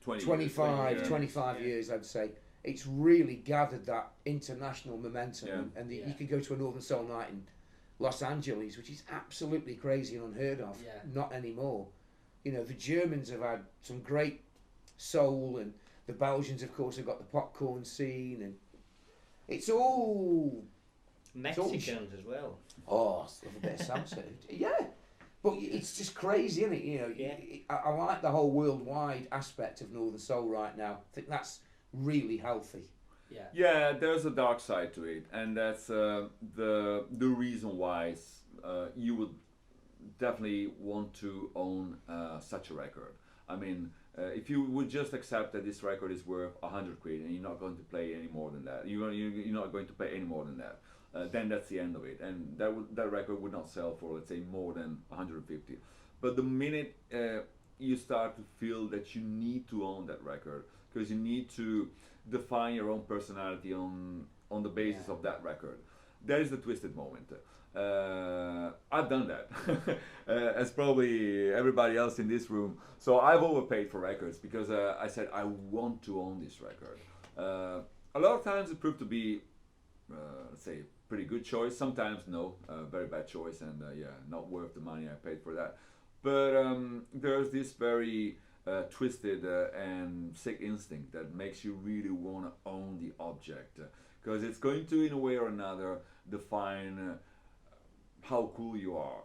25 years, I'd say, it's really gathered that international momentum, Yeah. and you could go to a Northern Soul night in Los Angeles, which is absolutely crazy and unheard of. Yeah. Not anymore. You know, the Germans have had some great soul, and the Belgians, of course, have got the popcorn scene, and it's all Mexicans as well. Oh, I love a bit of salsa. Yeah, but it's just crazy, isn't it? You know, Yeah. I like the whole worldwide aspect of Northern Soul right now. I think that's really healthy. Yeah. Yeah, there's a dark side to it, and that's the reason why you would definitely want to own such a record. I mean, if you would just accept that this record is worth 100 quid and you're not going to play any more than that, you're not going to pay any more than that, then that's the end of it, and that record would not sell for, let's say, more than 150. But the minute you start to feel that you need to own that record, because you need to define your own personality on the basis of that record, that is the twisted moment. I've done that, as probably everybody else in this room. So I've overpaid for records because I said I want to own this record. A lot of times it proved to be, let's say, pretty good choice. Sometimes no, very bad choice, and not worth the money I paid for that. But there's this very twisted and sick instinct that makes you really want to own the object, because it's going to, in a way or another, define how cool you are.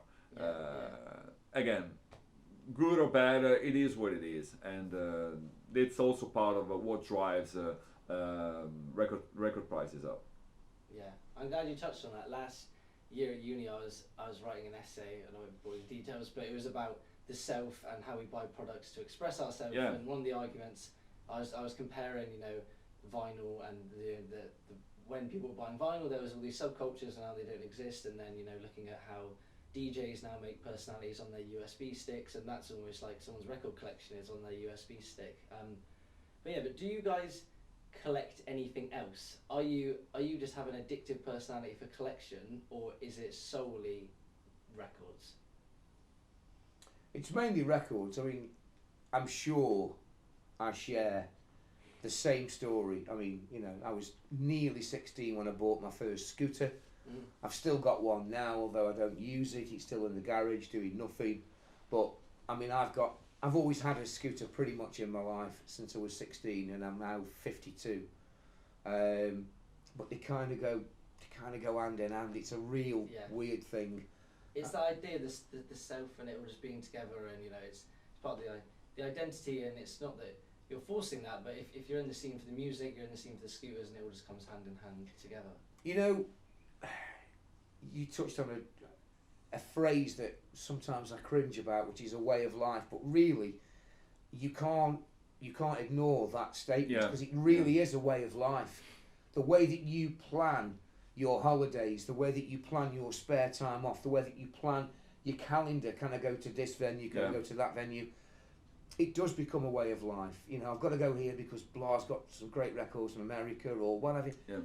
Again, good or bad, it is what it is, and it's also part of what drives record prices up. Yeah, I'm glad you touched on that. Last year at uni, I was writing an essay, and I won't bore you with details, but it was about the self and how we buy products to express ourselves. Yeah. And one of the arguments, I was comparing, you know, vinyl and the when people were buying vinyl, there was all these subcultures and how they don't exist, and then, you know, looking at how DJs now make personalities on their USB sticks, and that's almost like someone's record collection is on their USB stick. But do you guys collect anything else? Are you just have an addictive personality for collection, or is it solely records? It's mainly records. I mean, I'm sure I share the same story. I mean, you know, I was nearly 16 when I bought my first scooter. I've still got one now, although I don't use it. It's still in the garage doing nothing. But I mean, I've always had a scooter pretty much in my life since I was 16, and I'm now 52. But they kind of go hand in hand. It's a real weird thing. It's the idea, the self and it all just being together, and, you know, it's part of the identity, and it's not that you're forcing that, but if you're in the scene for the music, you're in the scene for the scooters, and it all just comes hand in hand together. You know, you touched on a phrase that sometimes I cringe about, which is a way of life, but really, you can't ignore that statement, because it really is a way of life. The way that you plan your holidays, the way that you plan your spare time off, the way that you plan your calendar, can I go to this venue, can I go to that venue, it does become a way of life. You know, I've got to go here because Blah's got some great records from America or whatever. Yeah.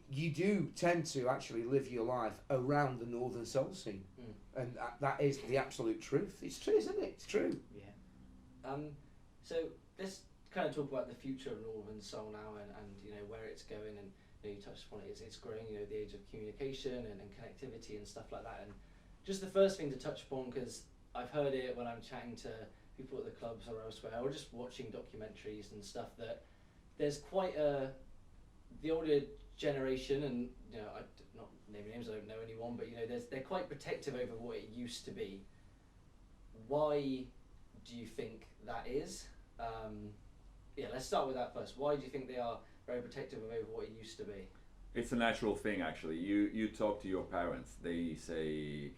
You do tend to actually live your life around the Northern Soul scene, and that is the absolute truth. It's true, isn't it? It's true. Yeah. So let's kind of talk about the future of Northern Soul now, and you know, where it's going, and you know, you touched upon it. It's growing. You know, the age of communication and connectivity and stuff like that. And just the first thing to touch upon, because I've heard it when I'm chatting to people at the clubs or elsewhere, or just watching documentaries and stuff, that there's quite the older generation, and you know, I'm not naming names, I don't know anyone, but you know, they're quite protective over what it used to be. Why do you think that is? Let's start with that first. Why do you think they are very protective over what it used to be? It's a natural thing, actually. You talk to your parents, they say,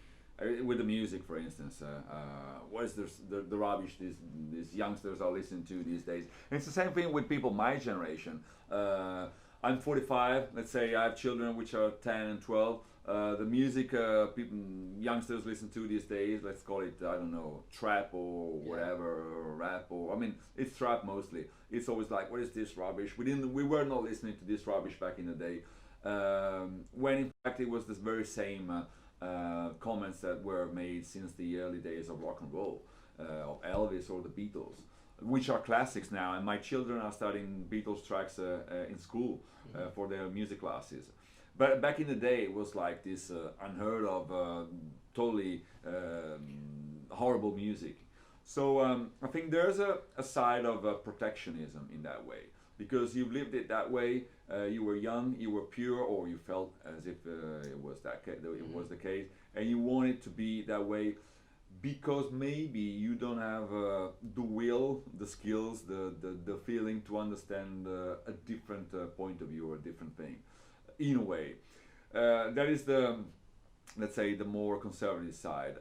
with the music, for instance, what is the rubbish these youngsters are listening to these days? And it's the same thing with people my generation. I'm 45, let's say I have children which are 10 and 12. The music youngsters listen to these days, let's call it, I don't know, trap or whatever, or rap, or, I mean, it's trap mostly. It's always like, what is this rubbish? We were not listening to this rubbish back in the day. When in fact it was this very same comments that were made since the early days of rock and roll, of Elvis or the Beatles. which are classics now, and my children are studying Beatles tracks in school for their music classes. But back in the day, it was like this unheard of, totally horrible music. So I think there's a side of protectionism in that way, because you've lived it that way. You were young, you were pure, or you felt as if it was the case, and you want it to be that way, because maybe you don't have the will, the skills, the feeling to understand a different point of view or a different thing. In a way, that is let's say, the more conservative side,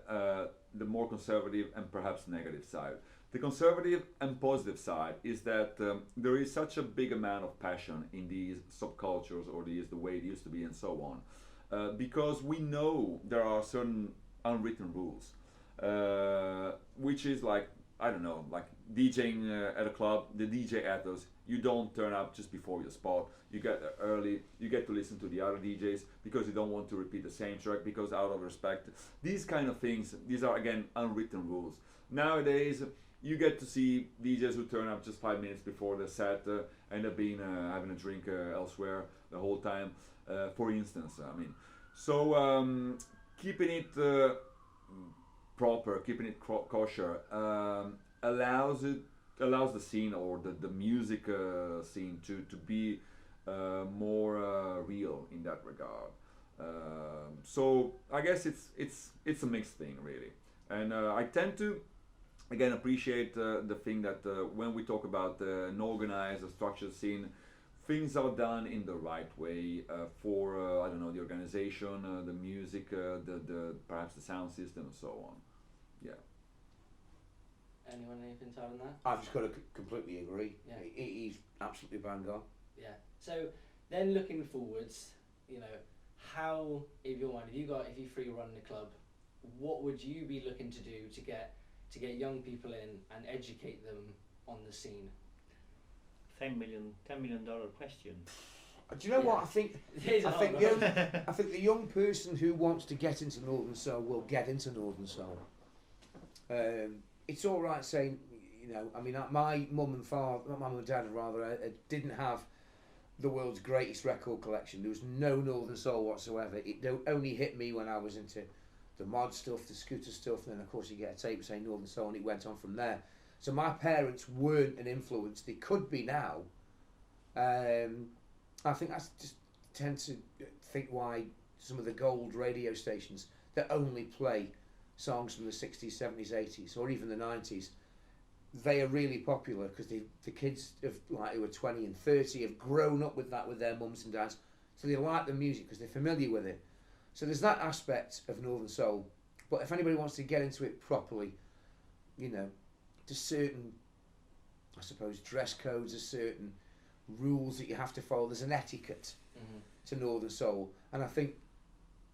the more conservative and perhaps negative side. The conservative and positive side is that there is such a big amount of passion in these subcultures, or the way it used to be, and so on, because we know there are certain unwritten rules, which is like, I don't know, like DJing at a club, the DJ ethos. You don't turn up just before your spot. You get there early. You get to listen to the other DJs because you don't want to repeat the same track, because out of respect. These kind of things, these are again unwritten rules. Nowadays, you get to see DJs who turn up just 5 minutes before the set, end up being having a drink elsewhere the whole time, for instance. I mean, so keeping it proper, keeping it kosher, allows the scene, or the music scene, to be more real in that regard. So I guess it's a mixed thing, really, and I tend to again appreciate the thing that when we talk about an organized, a structured scene, things are done in the right way for I don't know, the organization, the music, the perhaps the sound system, and so on. Yeah. Anyone anything to add on that? I've just got to completely agree. Yeah. He's absolutely bang on. Yeah. So then, looking forwards, you know, how, if you free run the club, what would you be looking to do to get young people in and educate them on the scene? $10 million question. Do you know what I think? I think the young person who wants to get into Northern Soul will get into Northern Soul. It's all right saying, you know, I mean, my mum and dad rather didn't have the world's greatest record collection. There was no Northern Soul whatsoever. It only hit me when I was into the mod stuff, the scooter stuff, and then of course you get a tape saying Northern Soul, and it went on from there. So my parents weren't an influence. They could be now. I think I just tend to think why some of the gold radio stations that only play songs from the 60s, 70s, 80s, or even the 90s, they are really popular because the kids who are 20 and 30 have grown up with that with their mums and dads, so they like the music because they're familiar with it. So there's that aspect of Northern Soul. But if anybody wants to get into it properly, you know, there's certain, I suppose, dress codes, there's certain rules that you have to follow. There's an etiquette to Northern Soul, and I think,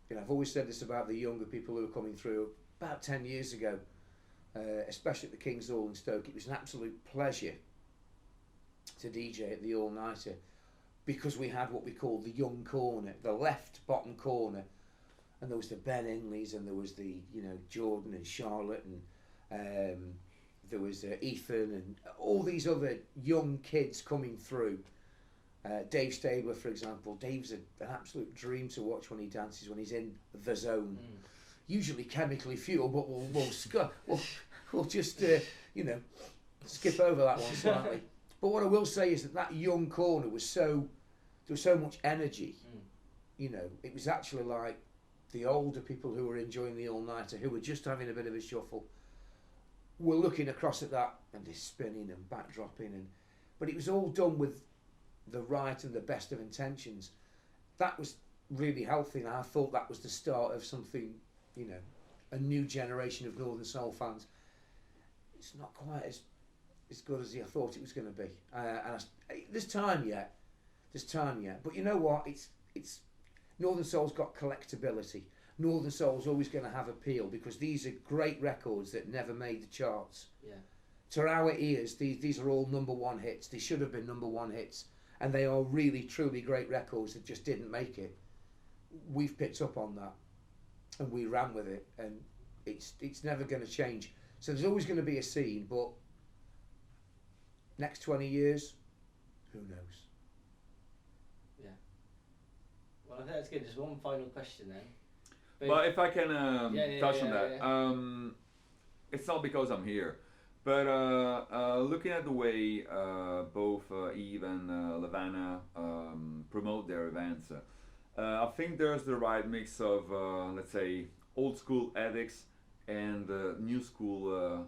you know, I've always said this about the younger people who are coming through. About 10 years ago, especially at the King's Hall in Stoke, it was an absolute pleasure to DJ at the all-nighter, because we had what we called the young corner, the left bottom corner, and there was the Ben Inleys, and there was the, you know, Jordan and Charlotte, and there was Ethan, and all these other young kids coming through. Dave Stabler, for example. Dave's an absolute dream to watch when he dances, when he's in the zone. Usually chemically fueled, but we'll just you know, skip over that one slightly. But what I will say is that young corner was there was so much energy. You know, it was actually like the older people who were enjoying the all-nighter, who were just having a bit of a shuffle, were looking across at that and they're spinning and backdropping, but it was all done with the right and the best of intentions. That was really healthy, and I thought that was the start of something, you know, a new generation of Northern Soul fans. It's not quite as good as I thought it was going to be, and there's time yet. But you know what? It's Northern Soul's got collectability. Northern Soul's always going to have appeal because these are great records that never made the charts. Yeah. To our ears, these are all number one hits. They should have been number one hits, and they are really, truly great records that just didn't make it. We've picked up on that, and we ran with it, and it's never going to change. So there's always going to be a scene, but Next 20 years, who knows? Yeah. Well, I think that's good. Just one final question then. But if I can touch on that, yeah. it's not because I'm here, but looking at the way both Eve and Lavanna promote their events, I think there's the right mix of, let's say, old school ethics and new school,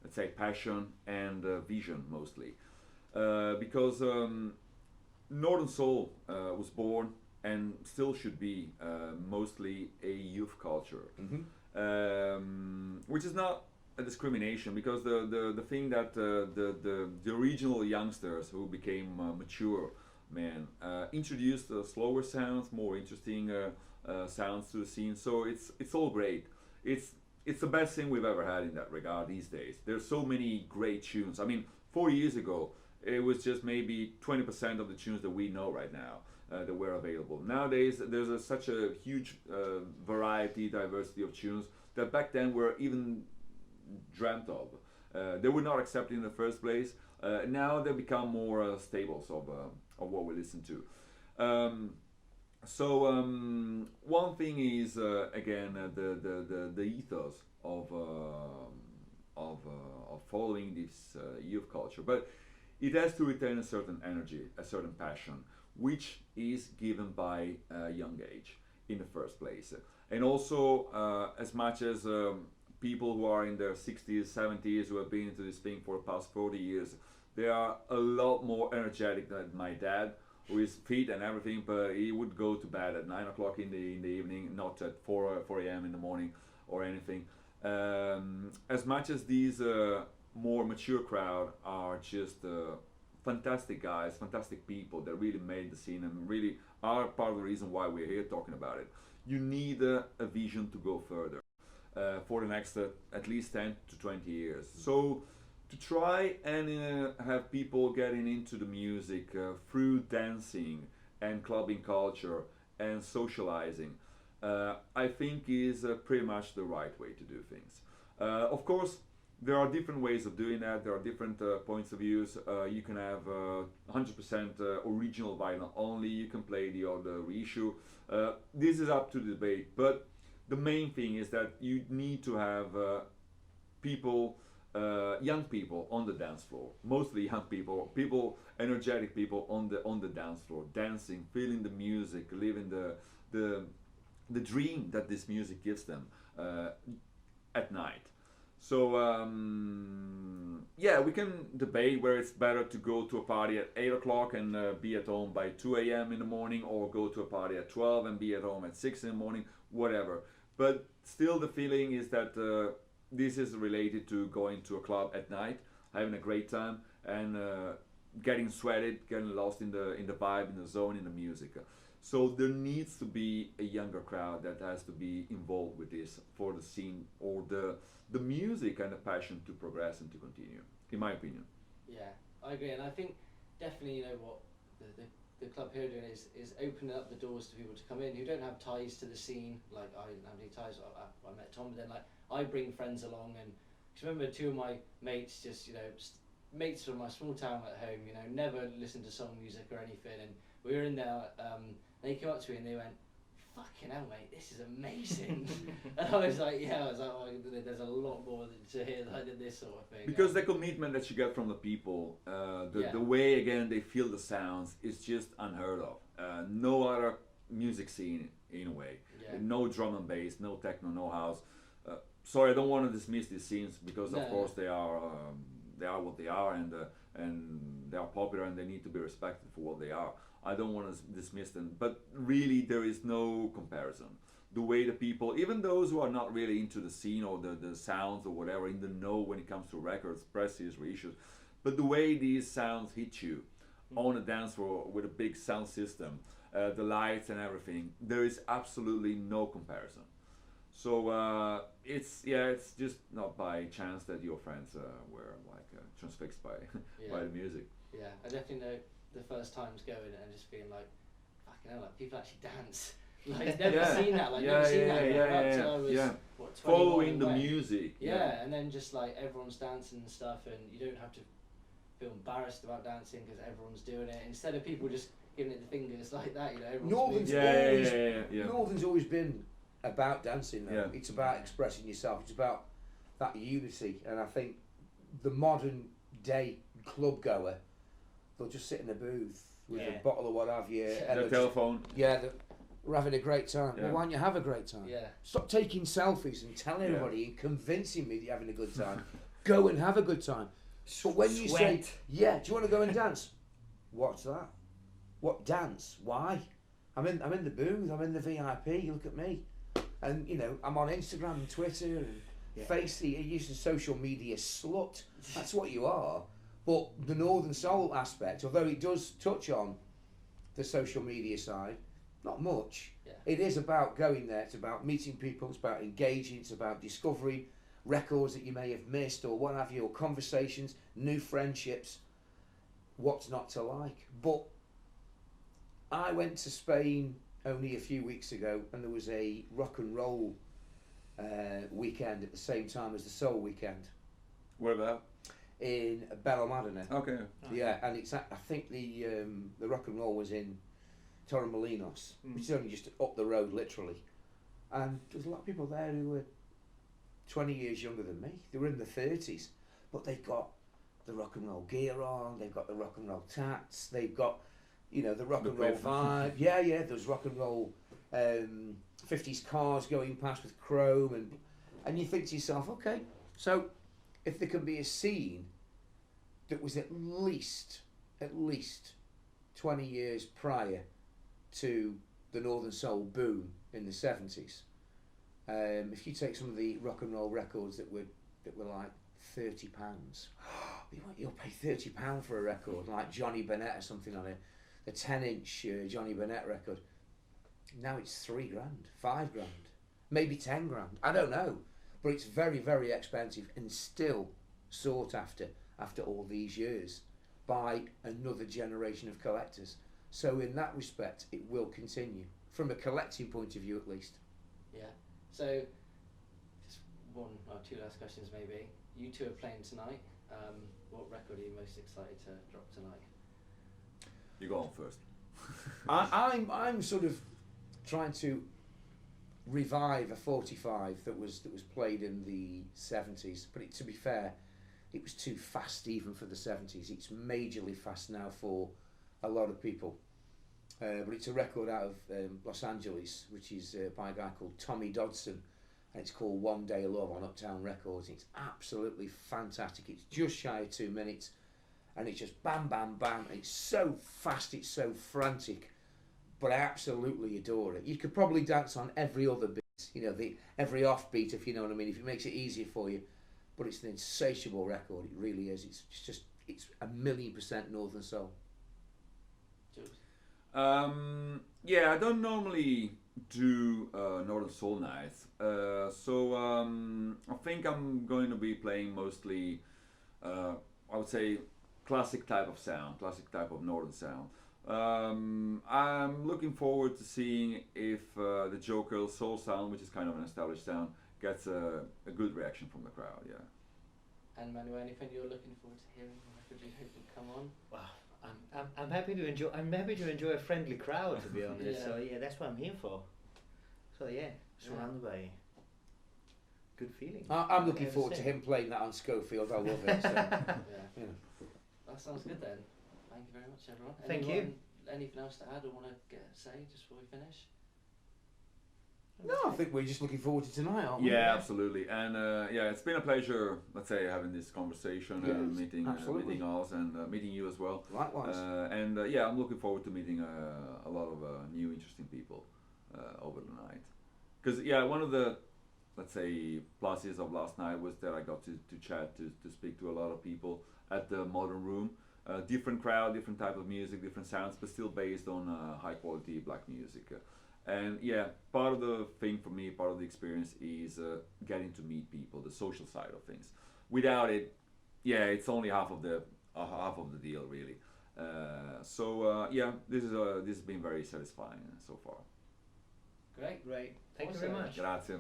let's say, passion and vision mostly. Because Northern Soul was born and still should be mostly a youth culture, which is not a discrimination, because the thing that the original youngsters who became mature men introduced slower sounds, more interesting sounds to the scene. So it's all great. It's the best thing we've ever had in that regard these days. There's so many great tunes. I mean, 4 years ago, it was just maybe 20% of the tunes that we know right now that were available. Nowadays, there's such a huge variety, diversity of tunes that back then were even dreamt of. They were not accepted in the first place. Now they become more staples of what we listen to. One thing is again the ethos of following this youth culture, but it has to retain a certain energy, a certain passion, which is given by a young age in the first place. And also, as much as people who are in their 60s, 70s, who have been into this thing for the past 40 years, they are a lot more energetic than my dad, who is fit and everything, but he would go to bed at 9 o'clock in the evening, not at 4 a.m. in the morning or anything. As much as these more mature crowd are just fantastic guys, fantastic people that really made the scene and really are part of the reason why we're here talking about it. You need a vision to go further for the next at least 10 to 20 years. So to try and have people getting into the music through dancing and clubbing culture and socializing, I think is pretty much the right way to do things. Of course, there are different ways of doing that. There are different points of views. You can have 100% original vinyl only. You can play the other reissue. This is up to debate. But the main thing is that you need to have people, young people on the dance floor. Mostly young people, energetic people on the dance floor, dancing, feeling the music, living the dream that this music gives them at night. So yeah, we can debate where it's better to go to a party at 8 o'clock and be at home by 2 a.m. in the morning, or go to a party at 12 and be at home at 6 in the morning, whatever. But still the feeling is that this is related to going to a club at night, having a great time, and getting sweated, getting lost in the vibe, in the zone, in the music. So there needs to be a younger crowd that has to be involved with this for the scene or the music and the passion to progress and to continue, in my opinion. Yeah, I agree, and I think definitely, you know, what the club here doing is opening up the doors to people to come in who don't have ties to the scene. Like, I didn't have any ties. I met Tom, but then like I bring friends along, and cause I remember two of my mates, just, you know, mates from my small town at home, you know, never listened to soul music or anything, and we were in there. They came up to me and they went, "Fucking hell, mate, this is amazing." And I was like, oh, there's a lot more to hear than this sort of thing. Because the commitment that you get from the people, the way, again, they feel the sounds is just unheard of. No other music scene, in a way. Yeah. No drum and bass, no techno, no house. Sorry, I don't want to dismiss these scenes, because of course they are what they are, and they are popular and they need to be respected for what they are. I don't want to dismiss them, but really there is no comparison. The way the people, even those who are not really into the scene or the sounds or whatever, in the know when it comes to records, presses, reissues, but the way these sounds hit you on a dance floor with a big sound system, the lights and everything, there is absolutely no comparison. So it's just not by chance that your friends were like transfixed by by the music. Yeah, I definitely know the first times going and just being like, fucking hell, like people actually dance. Like never seen that. Like never seen that. Till I was what, 21 following the music. Yeah, and then just like everyone's dancing and stuff, and you don't have to feel embarrassed about dancing because everyone's doing it, instead of people just giving it the fingers like that, you know. Northern's always been about dancing though. It's about expressing yourself, it's about that unity, and I think the modern day club goer, they'll just sit in a booth with a bottle of what have you and their telephone. We're having a great time. Well, why don't you have a great time? Stop taking selfies and telling everybody and convincing me that you're having a good time. Go and have a good time. But when you say, do you want to go and dance? What's that? What dance? Why? I'm in the booth, I'm in the VIP, look at me. And you know, I'm on Instagram and Twitter and Facey, you use the social media slut. That's what you are. But the Northern Soul aspect, although it does touch on the social media side, not much. It is about going there, it's about meeting people, it's about engaging, it's about discovering records that you may have missed or what have you, or conversations, new friendships, what's not to like. But I went to Spain only a few weeks ago and there was a rock and roll weekend at the same time as the Soul weekend. Where about? In Benalmádena. Okay. Yeah, and it's I think the rock and roll was in Torremolinos, which is only just up the road literally. And there's a lot of people there who were 20 years younger than me. They were in their 30s, but they've got the rock and roll gear on, they've got the rock and roll tats, they've got, you know, the rock and roll vibe. There's rock and roll 50s cars going past with chrome, and you think to yourself, okay, so if there can be a scene that was at least 20 years prior to the Northern Soul boom in the 70s, if you take some of the rock and roll records that were like £30, you'll pay £30 for a record like Johnny Bennett or something on it, a 10-inch Johnny Bennett record. Now it's £3 grand, £5 grand, maybe 10 grand. I don't know, but it's very, very expensive and still sought after all these years by another generation of collectors. So in that respect, it will continue from a collecting point of view, at least. Yeah. So just one or two last questions, maybe. You two are playing tonight. What record are you most excited to drop tonight? You go on first. I'm sort of trying to revive a 45 that was played in the 70s, but to be fair, it was too fast even for the 70s. It's majorly fast now for a lot of people, but it's a record out of Los Angeles, which is by a guy called Tommy Dodson, and it's called One Day Love on Uptown Records. It's absolutely fantastic. It's just shy of 2 minutes, and it's just bam, bam, bam. It's so fast, it's so frantic, but I absolutely adore it. You could probably dance on every other beat, you know, every off beat, if you know what I mean, if it makes it easier for you. But it's an insatiable record, it really is. It's 1,000,000% Northern Soul. Jules? I don't normally do Northern Soul nights, so I think I'm going to be playing mostly, I would say, classic type of sound, classic type of Northern sound. I'm looking forward to seeing if the Joker Soul sound, which is kind of an established sound, gets a good reaction from the crowd. Yeah. And Manuel, anything you're looking forward to hearing? What record you hope will come on? Wow, I'm happy to enjoy. I'm happy to enjoy a friendly crowd, to be honest. So that's what I'm here for. So surrounded by good feelings. I'm looking forward to him playing that on Schofield. I love it. So, yeah. That sounds good then. Thank you very much, everyone. Thank you. Anything else to add or want to say just before we finish? No, I think we're just looking forward to tonight, aren't we? Yeah, absolutely. And it's been a pleasure, let's say, having this conversation, meeting us and meeting you as well. Likewise. I'm looking forward to meeting a lot of new, interesting people over the night. Because, one of the, let's say, pluses of last night was that I got to chat, to speak to a lot of people at the Modern Room. Different crowd, different type of music, different sounds, but still based on high quality black music. And part of the thing for me, part of the experience is getting to meet people, the social side of things. Without it, it's only half of the deal, really. This has been very satisfying so far. Great. Thank you very much. Grazie.